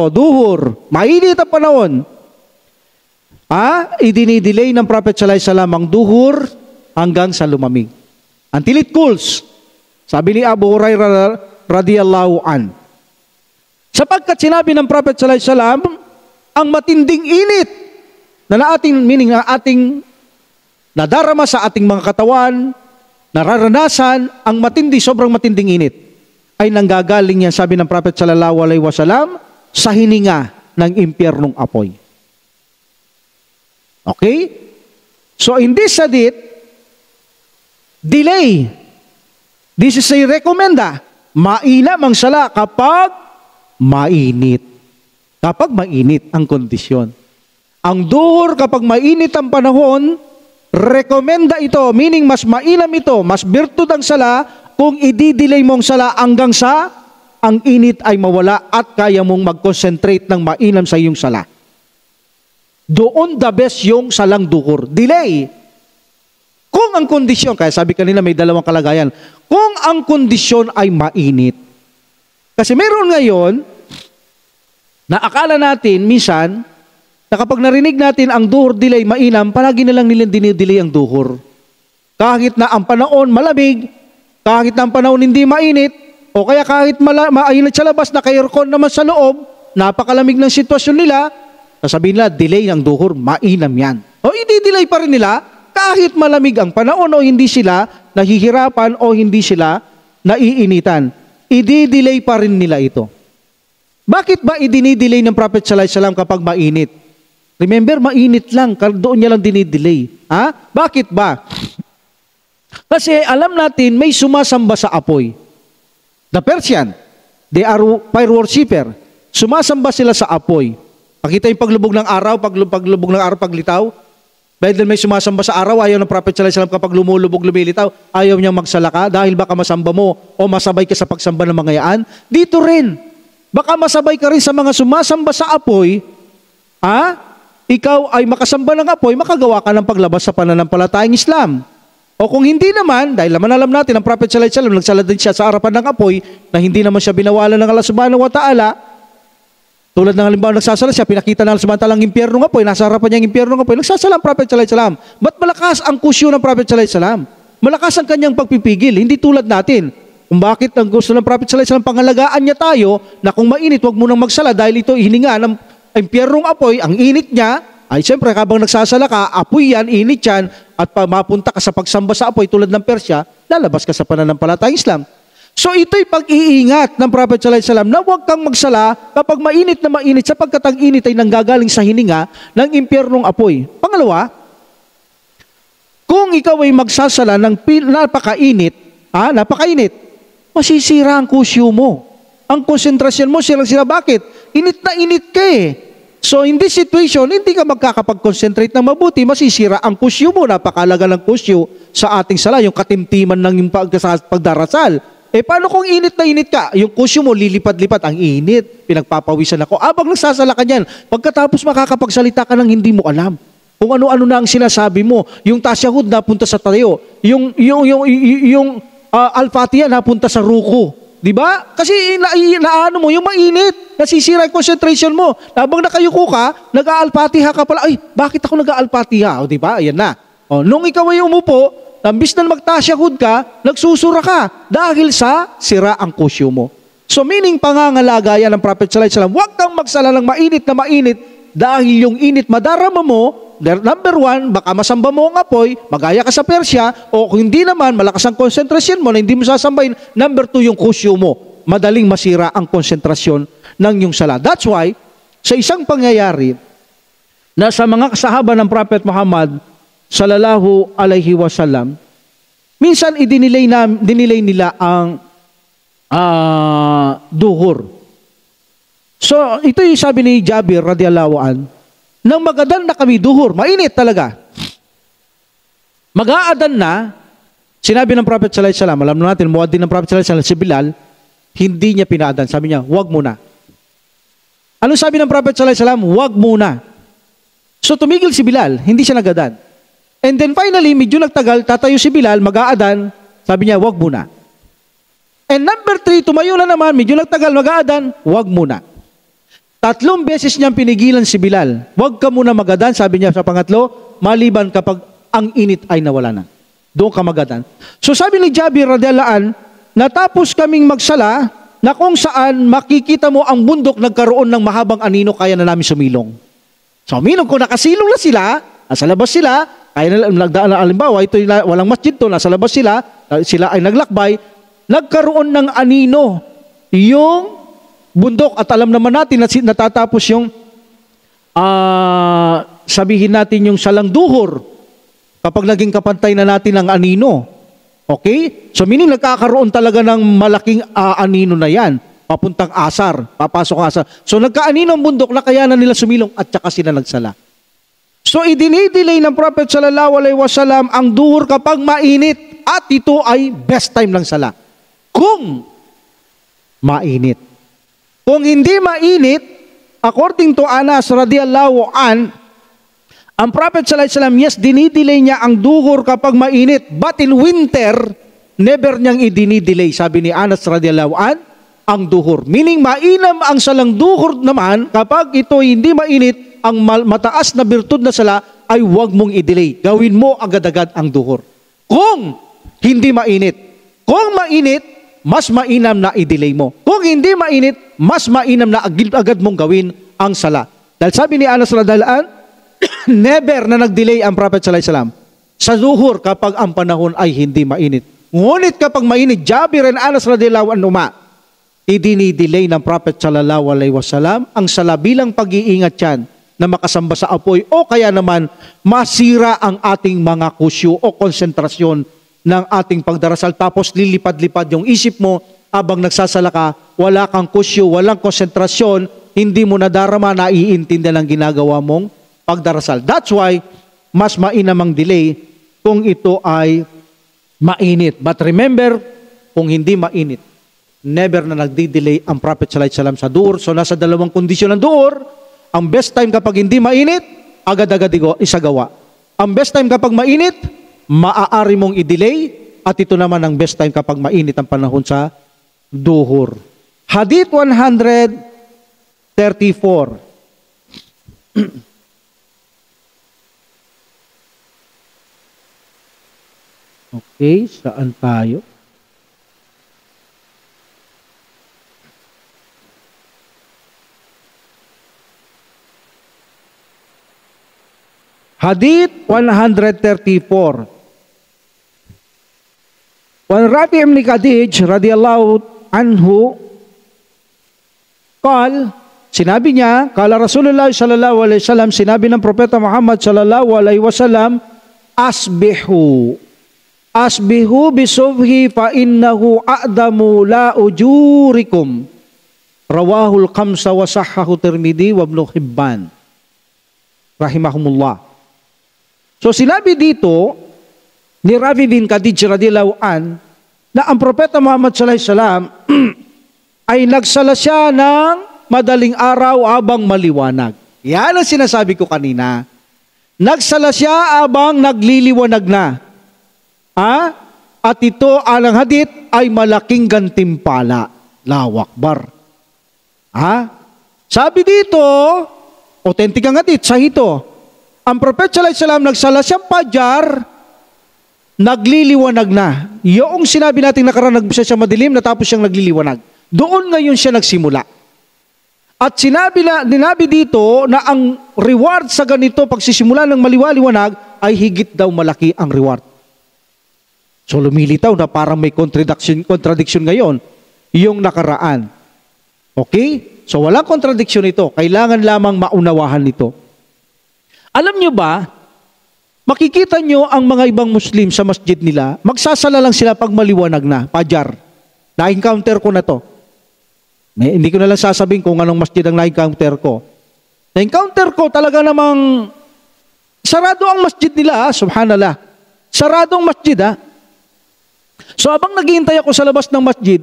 mainit ang panahon, idinidelay ng Prophet sallallahu alaihi wasallam ang duhur hanggang sa lumamig. Until it cools. Sabi ni Abu Hurairah radhiyallahu an. Sapagkat sinabi ng Prophet sallallahu alaihi wasallam, ang matinding init na ating nadarama sa ating mga katawan, nararanasan, ang sobrang matinding init, ay nanggagaling yan, sabi ng Prophet sallallahu alaihi wasallam, sa hininga ng impyernong apoy. Okay? So in this hadith, delay. This is a recommenda. Mainam ang sala kapag mainit. Kapag mainit ang kondisyon. Ang duhur kapag mainit ang panahon, rekomenda ito, meaning mas mainam ito, mas birtud ang sala kung i-delay mong sala hanggang sa ang init ay mawala at kaya mong mag-concentrate ng mainam sa iyong sala. Doon the best yung salang duhur. Delay. Kung ang kondisyon, kaya sabi kanina may dalawang kalagayan, kung ang kondisyon ay mainit. Kasi meron ngayon, na akala natin minsan, na kapag narinig natin ang duhur delay mainam, palagi na lang nilang dinidelay ang duhur. Kahit na ang panahon malamig, kahit na ang panahon hindi mainit, o kaya kahit mainit sa labas, naka-aircon naman sa loob, napakalamig ng sitwasyon nila, sasabihin nila, delay ng duhur, mainam yan. O i-delay pa rin nila, kahit malamig ang panahon o hindi sila nahihirapan o hindi sila naiinitan. I-delay pa rin nila ito. Bakit ba idinidelay ng Prophet sallallahu alaihi wasallam kapag mainit? Remember, mainit lang, doon niya lang dinidelay. Bakit ba? Kasi alam natin may sumasamba sa apoy. The Persian, they are fire worshipper. Sumasamba sila sa apoy. Pakita yung paglubog ng araw, paglubog ng araw, paglitaw. Dahil may sumasamba sa araw, ayaw ng Prophet sallallahu alaihi wasallam kapag lumulubog, lumilitaw, ayaw niyang magsalaka dahil baka masamba mo o masabay ka sa pagsamba ng mga yaan. Dito rin, baka masabay ka rin sa mga sumasamba sa apoy, ikaw ay makasamba ng apoy, makagawa ka ng paglabas sa pananampalatayang Islam. O kung hindi naman, dahil alam natin, ang Prophet sallallahu alaihi wasallam nagsala din siya sa harapan ng apoy na hindi naman siya binawalan ng Allah subhanahu wa ta'ala. Tulad ng halimbawa, nagsasala siya, pinakita ng samantalang impyerno ng apoy, nasa harapan niya ang impyerno ng apoy, nagsasala ang Prophet sallallahu alaihi wasallam. Ba't malakas ang kusyo ng Prophet sallallahu alaihi wasallam? Malakas ang kanyang pagpipigil, hindi tulad natin. Kung bakit ang gusto ng Prophet sallallahu alaihi wasallam, pangalagaan niya tayo na kung mainit, huwag mo nang magsala dahil ito hininga ng impyernong apoy, ang init niya, ay siyempre habang nagsasala ka, apoy yan, init yan, at mapunta ka sa pagsamba sa apoy tulad ng Persya, lalabas ka sa pananampalatayang Islam. So ito'y pag-iingat ng Prophet sallallahu alaihi wasallam na huwag kang magsala kapag mainit na mainit sapagkat ang init ay nanggagaling sa hininga ng impyernong apoy. Pangalawa, kung ikaw ay magsasala ng napakainit, masisira ang kusyo mo. Ang konsentrasyon mo, sirang-sira. Bakit? Init na init ka eh. So in this situation, hindi ka magkakapag-concentrate ng mabuti, masisira ang kusyo mo. Napakalaga ng kusyo sa ating sala, yung katimtiman ng pagdarasal. Paano kung init na init ka? Yung kusyo mo, lilipad-lipad, ang init, pinagpapawisan ako. Abang nagsasala ka niyan, pagkatapos makakapagsalita ka ng hindi mo alam. Kung ano-ano na ang sinasabi mo, yung tasyahud napunta sa tayo, yung al-Fatiha napunta sa ruku. Di ba? Kasi naano mo, yung mainit, nasisira yung concentration mo. Habang nakayuko ka, nag-aalpatiha ka pala, ay, bakit ako nag-aalpatiha? O di ba? Ayan na. O, nung ikaw ay umupo, nambis na magtasyahud ka, nagsusura ka dahil sa sira ang kusyo mo. So meaning pangangalaga yan ng Prophet sallallahu alaihi wasallam, huwag kang magsala ng mainit na mainit dahil yung init madarama mo. Number one, baka masamba mo ang apoy, magaya ka sa Persya, o kung hindi naman, malakas ang konsentrasyon mo na hindi mo sasambahin. Number two, yung kusyo mo. Madaling masira ang konsentrasyon ng iyong sala. That's why, sa isang pangyayari, na sa mga sahaba ng Prophet Muhammad, sallallahu alaihi wasallam, minsan dinilay nila duhur. So, ito yung sabi ni Jabir radhiyallahu an, nang magadan na kami duhur, mainit talaga. Mag-aadan na, sinabi ng Prophet sallallahu alaihi wasallam, alam natin, muadin ng Prophet sallallahu alaihi wasallam, si Bilal, hindi niya pinaadan. Sabi niya, wag muna. Anong sabi ng Prophet sallallahu alaihi wasallam? Wag muna. So tumigil si Bilal, hindi siya nagadan. And then finally, medyo nagtagal, tatayo si Bilal, mag-aadan, sabi niya, wag muna. And number 3, tumayo na naman, medyo nagtagal, mag-aadan, wag muna. 3 beses niyang pinigilan si Bilal. Wag ka muna magadan, sabi niya sa pangatlo, maliban kapag ang init ay nawala na. Doon ka magadan. So sabi ni Jabir radhiyallahu an, natapos kaming magsala na kung saan makikita mo ang bundok nagkaroon ng mahabang anino kaya na namin sumilong. So minong kung nakasilong na sila, nasa labas sila, kaya na nagdaan na alimbawa, ito walang masjid to, nasa labas sila ay naglakbay, nagkaroon ng anino yung bundok at alam naman natin na natatapos yung sabihin natin yung salang duhur kapag naging kapantay na natin ang anino. Okay? So meaning nagkakaroon talaga ng malaking anino na yan. Papuntang asar, papasok ang asar. So nagkaanino ang bundok na kaya na nila sumilong at saka sila nagsala. So idinidelay ng Prophet sallallahu alaihi wasallam ang duhur kapag mainit at ito ay best time ng sala. Kung mainit. Kung hindi mainit, according to Anas radhiyallahu an, ang Prophet sallallahu alaihi wasallam, yes, dinidelay niya ang duhur kapag mainit, but in winter, never niyang idinidelay, sabi ni Anas radhiyallahu an, ang duhur. Meaning, mainam ang salang duhur naman, kapag ito hindi mainit, ang mataas na birtud na sala, ay huwag mong i-delay. Gawin mo agad-agad ang duhur. Kung hindi mainit. Kung mainit, mas mainam na i-delay mo. Kung hindi mainit, mas mainam na agad mong gawin ang sala. Dahil sabi ni Anas radhiyallahu an, never na nag-delay ang Prophet sallallahu alaihi wasallam sa zuhur kapag ang panahon ay hindi mainit. Ngunit kapag mainit, Jabir and Anas radhiyallahu anhuma, idinidelay ng Prophet sallallahu alaihi wasallam ang sala bilang pag-iingat yan na makasamba sa apoy o kaya naman masira ang ating mga kusyo o konsentrasyon ng ating pagdarasal tapos lilipad-lipad yung isip mo habang nagsasala ka, wala kang kusyo, walang konsentrasyon, hindi mo nadarama, naiintindihan ang ginagawa mong pagdarasal. That's why, mas mainam ang delay kung ito ay mainit. But remember, kung hindi mainit, never na nagdi-delay ang Prophet sallallahu alaihi wasallam sa duhur. So nasa dalawang kondisyon ng duhur. Ang best time kapag hindi mainit, agad-agad isagawa. Ang best time kapag mainit, maaari mong i-delay. At ito naman ang best time kapag mainit ang panahon sa duhur. Hadith 134. Okay, saan tayo? Hadith 134. Wan Rafi' ibn Khadij radhiyallahu anhu sinabi niya, kala Rasulullah sallallahu alaihi wasallam, sinabi ng Propeta Muhammad sallallahu alaihi wasallam, asbihu bisubhi fa innahu a'damu la ujurikum. Rawahul khamsa wa sahhahu Tirmidhi wa Ibn Hibban rahimahumullah. So sinabi dito ni Rafi bin Khadij radhiyallahu an na ang Propeta Muhammad sallallahu alaihi wasallam ay nagsala siya ng madaling araw habang maliwanag. Yan ang sinasabi ko kanina. Nagsala siya habang nagliliwanag na. At ito, alang hadith, ay malaking gantimpala. Allahu Akbar. Sabi dito, authentic ang hadith, sa ito, ang Prophet sallallahu alaihi wasallam nagsala siyang fajar, nagliliwanag na. Yung sinabi natin nakaraan, nagbisa siya madilim, natapos siyang nagliliwanag. Doon ngayon siya nagsimula. At ninabi dito na ang reward sa ganito, pagsisimula ng maliwaliwanag, ay higit daw malaki ang reward. So lumilitaw na parang may contradiction ngayon, yung nakaraan. Okay? So walang contradiction ito. Kailangan lamang maunawahan nito. Alam nyo ba, makikita nyo ang mga ibang Muslim sa masjid nila, magsasala lang sila pag maliwanag na, fajar. Na-encounter ko na to. Hindi ko na lang sasabihin kung anong masjid ang na-encounter ko. Na-encounter ko talaga namang sarado ang masjid nila, subhanallah. Sarado ang masjid, So habang naghihintay ako sa labas ng masjid,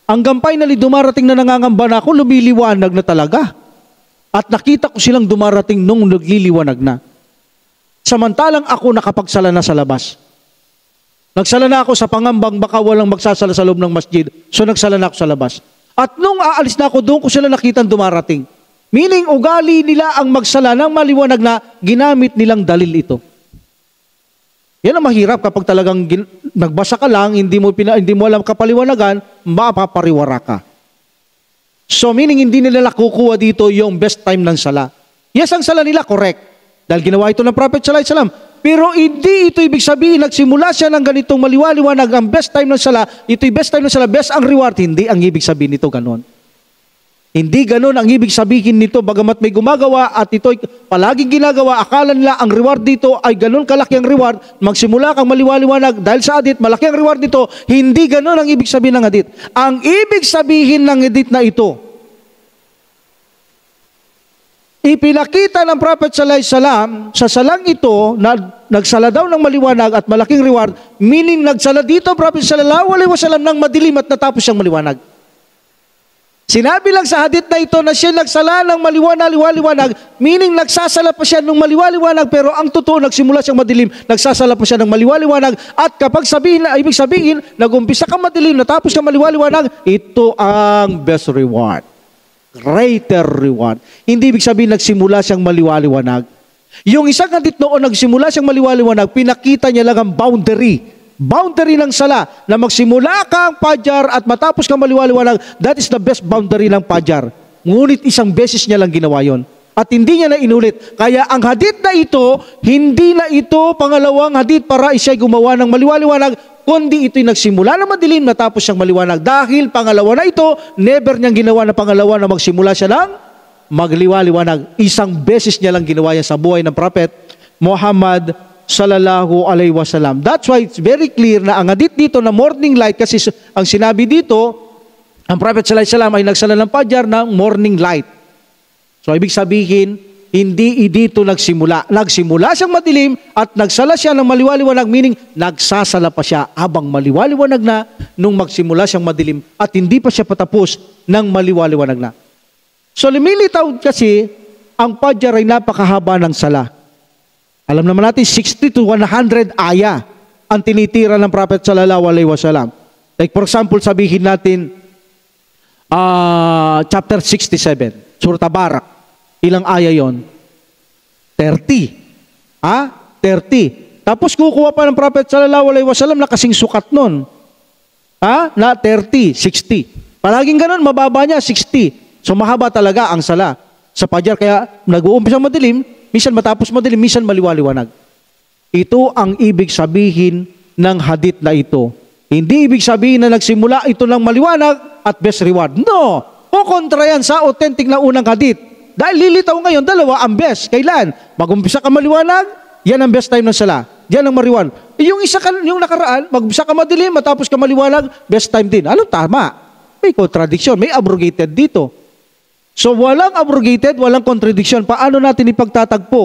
hanggang finally dumarating na nangangamba na ako, lumiliwanag na talaga. At nakita ko silang dumarating nung nagliliwanag na. Samantalang ako nakapagsala na sa labas. Nagsala na ako sa pangambang baka walang magsasala sa loob ng masjid. So nagsala na ako sa labas. At nung aalis na ako, doon ko sila nakitang dumarating. Meaning, ugali nila ang magsala ng maliwanag na ginamit nilang dalil ito. Yan ang mahirap kapag talagang nagbasa ka lang, hindi mo alam kapaliwanagan, mapapariwara ka. So meaning, hindi nila nakukuha dito yung best time ng sala. Yes, ang sala nila, correct. Dahil ginawa ito ng Prophet sallallahu alaihi wasallam. Pero hindi ito ibig sabihin, nagsimula siya ng ganitong maliwaliwanag, ang best time ng sala, ito'y best time ng sala, best ang reward. Hindi ang ibig sabihin nito ganon. Hindi ganon ang ibig sabihin nito, bagamat may gumagawa at ito'y palaging ginagawa, akala nila ang reward dito ay ganon kalaki ang reward, magsimula kang maliwaliwanag dahil sa hadith, malaki ang reward dito, hindi ganon ang ibig sabihin ng hadith. Ang ibig sabihin ng hadith na ito, ipinakita ng Prophet sallallahu alaihi wasallam sa salang ito na nagsala daw ng maliwanag at malaking reward, meaning nagsala dito Prophet sallallahu alaihi wasallam ng madilim at natapos siyang maliwanag. Sinabi lang sa hadith na ito na siya nagsala ng maliwanag, meaning nagsasala pa siya ng maliwanag, pero ang totoo nagsimula siyang madilim, nagsasala pa siya ng maliwanag, at kapag ibig sabihin, nag-umpisa kang madilim, natapos kang maliwanag, ito ang best reward. Greater reward. Hindi ibig sabihin nagsimula siyang maliwaliwanag. Yung isang hadith noon nagsimula siyang maliwaliwanag, pinakita niya lang ang boundary ng sala, na magsimula kang pajar at matapos kang maliwaliwanag, that is the best boundary ng pajar. Ngunit isang beses niya lang ginawa yon. At hindi niya na inulit. Kaya ang hadith na ito, hindi na ito pangalawang hadith para siya gumawa ng maliwaliwanag, kundi ito'y nagsimula na madilim, natapos siyang maliwanag. Dahil pangalawa na ito, never niyang ginawa na pangalawa na magsimula siya ng magliwaliwanag. Isang beses niya lang ginawa yan sa buhay ng Prophet Muhammad sallallahu alaihi wasallam. That's why it's very clear na ang hadith dito na morning light, kasi ang sinabi dito, ang Prophet sallallahu alaihi wasallam ay nagsala ng pajar ng morning light. So ibig sabihin, hindi dito nagsimula. Nagsimula siyang madilim at nagsala siya ng maliwaliwanag, meaning nagsasala pa siya habang maliwaliwanag na nung magsimula siyang madilim at hindi pa siya patapos ng maliwaliwanag na. So lumilitaw kasi ang pajar ay napakahaba ng sala. Alam naman natin 60 to 100 aya ang tinitira ng Prophet sallallahu alaihi wasallam. Like for example, sabihin natin chapter 67, Surah Tabarak. Ilang aya yon? 30. 30. Tapos kukuha pa ng Prophet sallallahu alaihi wasallam na kasing sukat nun. Na 30, 60. Palaging ganun, mababa niya, 60. So mahaba talaga ang sala sa pajar. Kaya nag-uumpisa madilim, minsan matapos madilim, minsan maliwaliwanag. Ito ang ibig sabihin ng hadith na ito. Hindi ibig sabihin na nagsimula ito ng maliwanag at best reward. No! Kukontra yan sa authentic na unang hadith. Dahil lilitaw ngayon, dalawa ang best. Kailan? Mag-umpisa ka maliwanag, yan ang best time ng sala. Yan ang mariwan. Yung nakaraan, mag-umpisa ka madilim, matapos ka maliwanag, best time din. Ano tama? May contradiction, may abrogated dito. So walang abrogated, walang contradiction. Paano natin ipagtatagpo?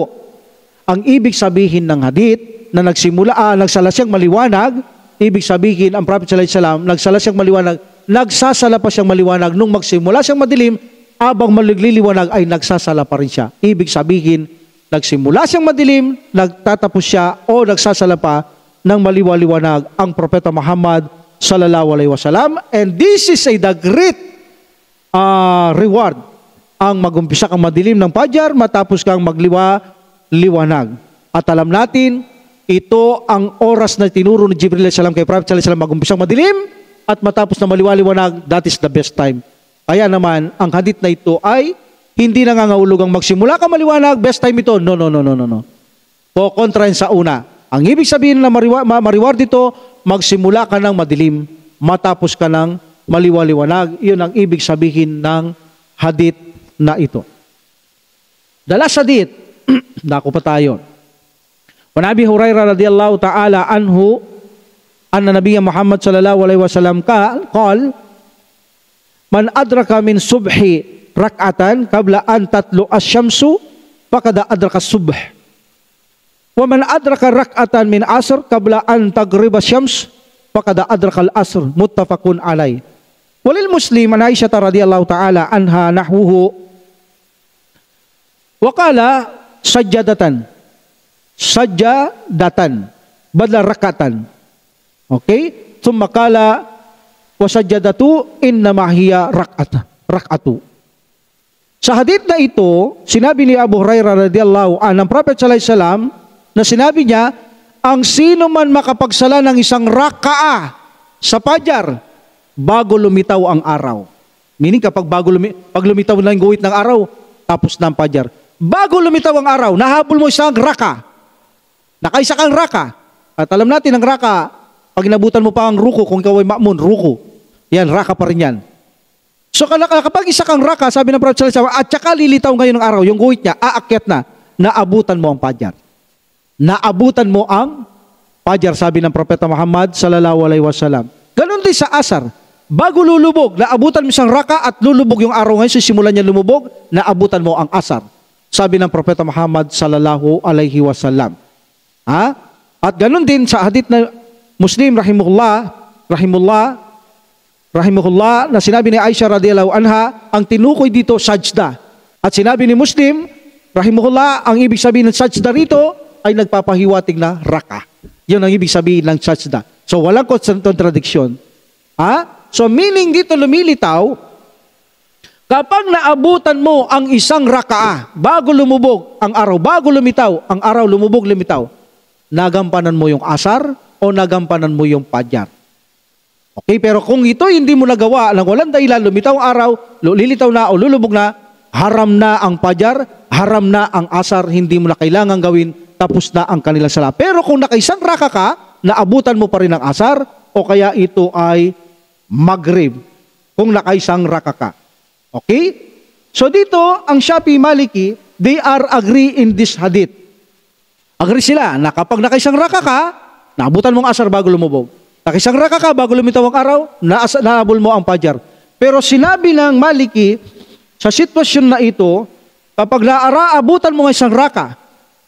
Ang ibig sabihin ng hadith na nagsala siyang maliwanag, ibig sabihin ang Prophet sallallahu alaihi wasallam, nagsala siyang maliwanag, nagsasala pa siyang maliwanag nung magsimula siyang madilim, habang magliliwanag ay nagsasala pa rin siya. Ibig sabihin, nagsimula siyang madilim, nagtatapos siya o nagsasala pa ng maliwaliwanag ang Propeta Muhammad sallallahu alaihi wasallam. And this is the great reward. Ang mag-umpisa kang madilim ng pajar, matapos kang magliwanag. At alam natin, ito ang oras na tinuro ni Jibril alaihi salam kay Prophet sallallahu alaihi wasallam, mag-umpisa madilim at matapos na maliwaliwanag, that is the best time. Kaya naman, ang hadith na ito ay hindi nangangahulugang magsimula ka maliwanag, best time ito. No. Kontra sa una. Ang ibig sabihin na mariward dito, magsimula ka ng madilim, matapos ka ng maliwaliwanag. Iyon ang ibig sabihin ng hadith na ito. The last hadith, dako pa tayo. Wa Abi Hurairah radhiyallahu ta'ala anhu, anna Nabiyya Muhammad sallallahu alaihi wasallam qal, man adraka min subhi rak'atan qabla an tatlu asy-syamsu faqad adraka as-subh. Wa man adraka rak'atan min asr qabla an taghriba asy-syams faqad adraka al-asr. Muttafaqun alaih. Walil Muslim an Aisyah radhiyallahu taala anha nahwuhu wa qala sajjadatan badla rak'atan. Okay? Thumma qala wa sajjadatu innama hiya rak'atu. Sa hadith na ito, sinabi ni Abu Hurairah radhiyallahu anhu ng Prophet sallallahu alaihi wasallam na sinabi niya, ang sino man makapagsala ng isang raka'a sa fajar bago lumitaw ang araw. Meaning kapag pag lumitaw na yung guhit ng araw, tapos na ang fajar. Bago lumitaw ang araw, nahabol mo isang raka. Nakaisa kang raka. At alam natin ang raka, pag inabutan mo pa ang ruko, kung ikaw ay ma'mun, ruko. Yan, raka pa rin yan. So kapag isa kang raka, sabi ng Prophet sallallahu alaihi wasallam, at saka lilitaw ngayon ng araw, yung guhit niya, aakyat na, naabutan mo ang fajar. Naabutan mo ang fajar, sabi ng Propeta Muhammad sallallahu alaihi wasallam. Ganon din sa asar. Bago lulubog, naabutan mo isang raka at lulubog yung araw ngayon, sisimulan niya lumubog, naabutan mo ang asar. Sabi ng Propeta Muhammad sallallahu alaihi wasallam. At ganon din sa hadith na Muslim rahimahullah na sinabi ni Aisha radhiyallahu anha, ang tinukoy dito sajda. At sinabi ni Muslim rahimahullah, ang ibig sabihin ng sajda rito ay nagpapahiwatig na raka. Yun ang ibig sabihin ng sajda. So walang contradiction. So meaning dito lumilitaw, kapag naabutan mo ang isang raka'a bago lumubog ang araw, bago lumitaw ang araw, lumitaw, nagampanan mo yung asar o nagampanan mo yung fajar. Okay, pero kung ito hindi mo nagawa ng walang dahilan, lumitaw ang araw, lilitaw na o lulubog na, haram na ang fajar, haram na ang asar, hindi mo na kailangan gawin, tapos na ang kanilang sala. Pero kung nakaisang raka ka, naabutan mo pa rin ang asar, o kaya ito ay maghrib, kung nakaisang raka ka. Okay? So dito, ang Shafi'i Maliki, they are agree in this hadith. Agree sila na kapag nakaisang raka ka, naabutan mo ang asar bago lumubog. Nakaisang raka ka bago lumitaw ang araw, naabol mo ang fajar. Pero sinabi ng Maliki, sa sitwasyon na ito, kapag naaabutan mo ng isang raka,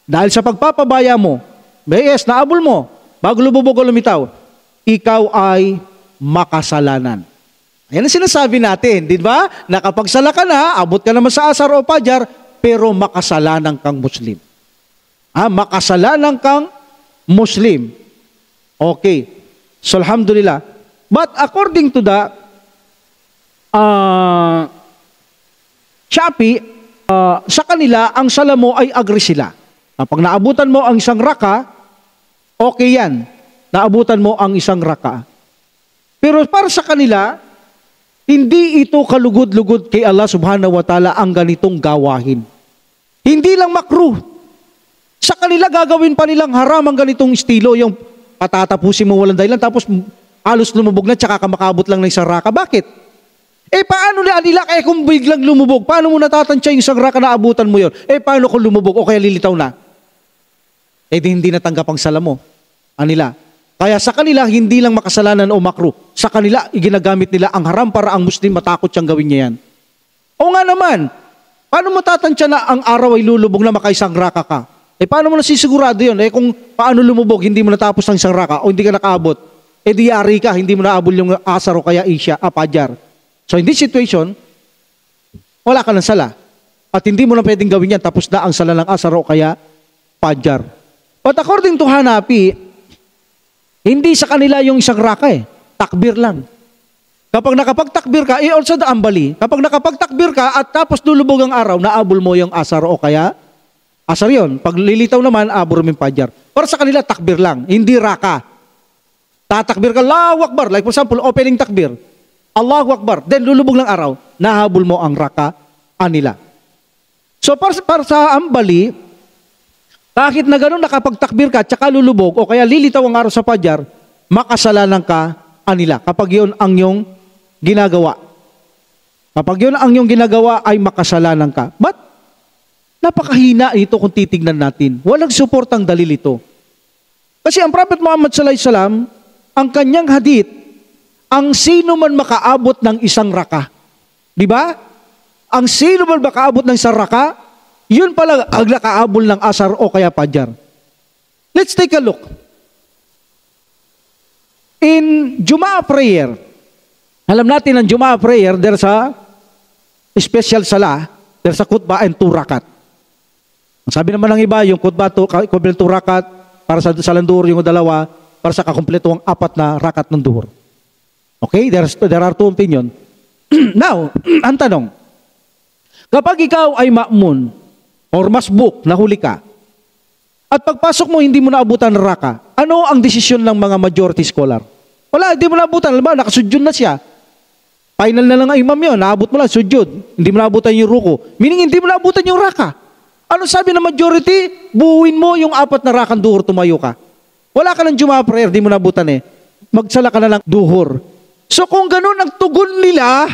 dahil sa pagpapabaya mo, naabol mo, bago lumubog o lumitaw, ikaw ay makasalanan. Ayan ang sinasabi natin, di ba? Na kapag sala ka na, abot ka naman sa asar o fajar, pero makasalanan kang Muslim. Makasalanan kang Muslim. Okay. So, alhamdulillah. But according to the Shafi'i, sa kanila, ang sala mo ay agree sila. Kapag naabutan mo ang isang raka, okay yan. Naabutan mo ang isang raka. Pero para sa kanila, hindi ito kalugod-lugod kay Allah subhanahu wa ta'ala ang ganitong gawahin. Hindi lang makruh. Sa kanila gagawin pa nilang haram ang ganitong estilo, yung patatapusin mo walang dahilan, tapos halos lumubog na, tsaka ka makabot lang ng isang raka. Bakit? Paano nila kaya kung biglang lumubog? Paano mo natatansya yung isang raka na abutan mo yun? Paano kung lumubog o kaya lilitaw na? Di hindi natanggap ang sala mo. Anila. Kaya sa kanila, hindi lang makasalanan o makruh. Sa kanila, iginagamit nila ang haram para ang Muslim matakot siyang gawin niya yan. O nga naman, paano mo tatansya na ang araw ay lulubog na makaisang raka ka? Paano mo nasisigurado yun? Kung paano lumubog, hindi mo natapos ng isang raka o hindi ka nakaabot, di yari ka, hindi mo naabol yung asar o kaya isya, fajar. So in this situation, wala ka ng sala. At hindi mo na pwedeng gawin yan, tapos na ang sala ng asar o kaya fajar. But according to Hanafi, hindi sa kanila yung isang raka takbir lang. Kapag nakapagtakbir ka, also the ambali. Kapag nakapagtakbir ka at tapos lulubog ang araw, naabol mo yung asar o kaya asar yun. Pag lilitaw naman, abor mo yung fajar. Para sa kanila, takbir lang, hindi raka. Tatakbir ka, Allahu Akbar. Like for example, opening takbir. Allahu Akbar. Then lulubog ng araw, nahabol mo ang raka nila. So para sa ambali, kahit na gano'n nakapagtakbir ka, tsaka lulubog, o kaya lilitaw ang araw sa fajar, makasalanan ka nila. Kapag yun ang iyong ginagawa. Kapag yun ang iyong ginagawa, ay makasalanan ka. But napakahina ito kung titignan natin. Walang suportang dalil ito. Kasi ang Prophet Muhammad sallallahu alaihi wasallam, ang kanyang hadith, ang sino man makaabot ng isang raka. Di ba? Ang sino man makaabot ng isang raka, yun pala ang nakaabol ng asar o kaya pajar. Let's take a look. In Jumaa prayer, alam natin ang Jumaa prayer, there's a special salah, there's a khutbah and 2 rakat. Sabi naman ng iba, yung khutbah, 2 rakat, para sa landur, yung dalawa, para sa kakumpleto ang 4 na rakat ng duhur. Okay? There are 2 opinion. Now, ang tanong, kapag ikaw ay ma'mun, or masbuk, nahuli ka, at pagpasok mo, hindi mo naabutan ng raka, ano ang desisyon ng mga majority scholar? Wala, hindi mo naabutan. Alam mo, nakasudyod na siya. Final na lang ang imam yun, naabot mo lang, sudyod. Hindi mo naabutan yung ruko. Meaning, hindi mo naabutan yung raka. Ano sabi ng majority? Buuin mo yung 4 na rakang duhur, tumayo ka. Wala ka ng Jumaa prayer, di mo naabutan eh. Magsala ka na lang duhur. So kung ganun ang tugon nila,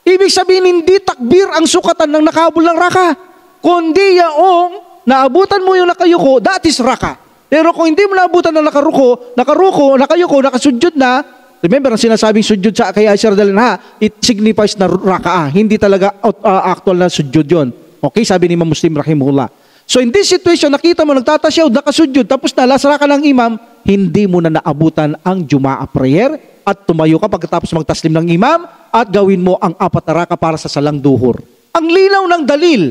ibig sabihin hindi takbir ang sukatan ng nakahabol ng raka. Kundi yaong naabutan mo yung nakayuko, that is raka. Pero kung hindi mo naabutan ng nakayuko, nakasudyod na, remember ang sinasabing sudyod sa kay Aisha radhiyallahu anha, it signifies na raka. Hindi talaga actual na sudyod yun. Okay, sabi ni Imam Muslim rahimahullah. So in this situation, nakita mo nagtatasyaw, nakasudyod, tapos nalasara ka ng imam, hindi mo na naabutan ang Jumaa prayer at tumayo ka pagkatapos magtaslim ng imam at gawin mo ang 4 na raka para sa salang duhur. Ang linaw ng dalil.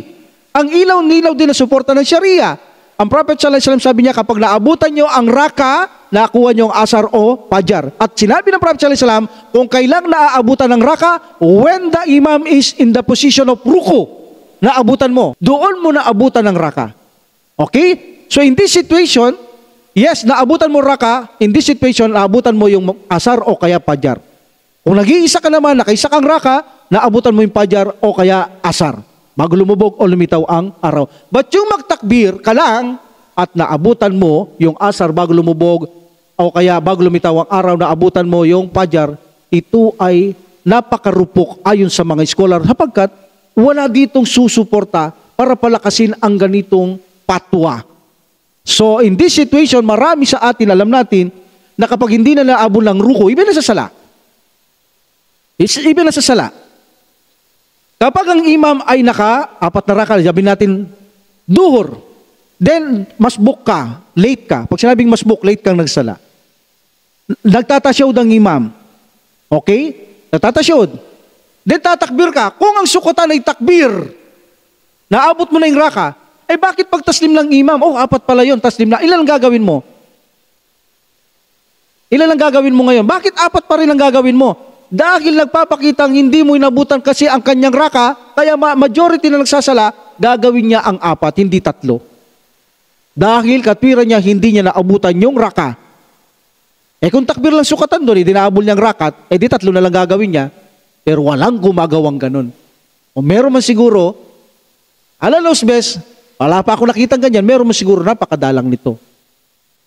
Ang ilaw-nilaw din na suporta ng Sharia. Ang Prophet sallallahu alaihi wasallam sabi niya, kapag naabutan nyo ang raka, nakuha nyo ang asar o pajar. At sinabi ng Prophet sallallahu alaihi wasallam, kung kailang naaabutan ng raka, when the imam is in the position of ruku, naabutan mo. Doon mo naabutan ng raka. Okay? So in this situation, yes, naabutan mo raka, in this situation, naabutan mo yung asar o kaya pajar. Kung nag-iisa ka naman, nakaisa kang raka, naabutan mo yung pajar o kaya asar. Bago lumubog o lumitaw ang araw. But yung magtakbir ka lang at naabutan mo yung asar bago lumubog o kaya bago lumitaw ang araw, naabutan mo yung pajar, ito ay napakarupok ayon sa mga scholar sapagkat wala ditong susuporta para palakasin ang ganitong patwa. So in this situation, marami sa atin, alam natin, na kapag hindi na naabot ng ruko, ibig na sa sala. Ibig na sa sala. Kapag ang imam ay 4 na raka, sabihin natin, duhur, then masbuk ka, late ka. Pag sinabing masbuk, late kang nagsala. Nagtatasyaw ng imam. Okay? Nagtatasyod. Then tatakbir ka. Kung ang sukatan ay takbir, naabot mo na yung raka, eh bakit pag taslim ng imam? Oh, 4 pala yun, taslim na. Ilan ang gagawin mo? Ilan ang gagawin mo ngayon? Bakit 4 pa rin ang gagawin mo? Dahil nagpapakitang hindi mo inabutan kasi ang kanyang raka, kaya majority na nagsasala, gagawin niya ang 4, hindi 3. Dahil katwiran niya, hindi niya naabutan yung raka. Eh kung takbir lang sukatan doon, hindi naabol niyang rakat, eh di 3 na lang gagawin niya, pero walang gumagawang ganun. O meron man siguro, alalos bes, wala pa ako nakitang ganyan, meron man siguro napakadalang nito.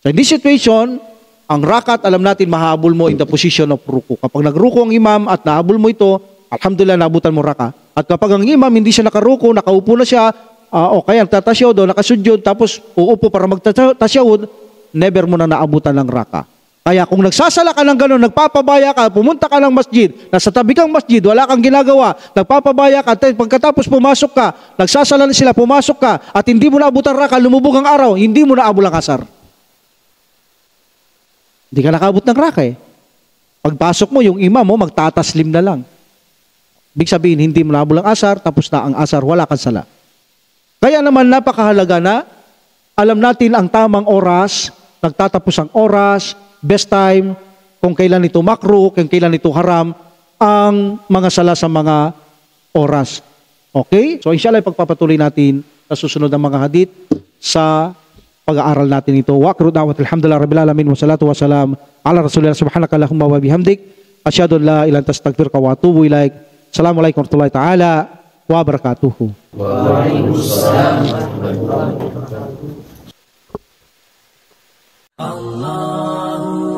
So in this situation, ang rakat, alam natin, mahabol mo in the position of ruku. Kapag nagruko ang imam at nahabol mo ito, alhamdulillah, naabutan mo raka. At kapag ang imam hindi siya nakaruko, nakaupo na siya, o kaya nagtatasyaw doon, nakasudyod, tapos uupo para magtasyawod, never mo na naabutan ng raka. Kaya kung nagsasala ka ng gano'n, nagpapabaya ka, pumunta ka ng masjid, nasa tabi kang masjid, wala kang ginagawa, nagpapabaya ka, pagkatapos pumasok ka, nagsasala na sila, pumasok ka, at hindi mo naabutan raka, lumubog ang araw, hindi mo naabot ang asar. Hindi ka nakaabot ng raka eh. Pagpasok mo, yung imam mo, magtataslim na lang. Ibig sabihin, hindi mo naabot ang asar, tapos na ang asar, wala kang sala. Kaya naman, napakahalaga na, alam natin ang tamang oras, nagtatapos ang oras, best time, kung kailan ito makruh, kung kailan ito haram, ang mga sala sa mga oras. Okay? So inshallah, pagpapatuloy natin sa susunod ng mga hadith sa pag-aaral natin ito. Wa akhiru da'wat alhamdulillah rabbil alamin wa salatu wa salam ala rasulillah subhanaka allahumma wa bihamdik asyhadu an la ilaha illa anta astaghfiruka wa atubu ilaik. Assalamualaikum warahmatullahi taala wabarakatuh. Waalaikumsalam warahmatullahi wabarakatuh. Allah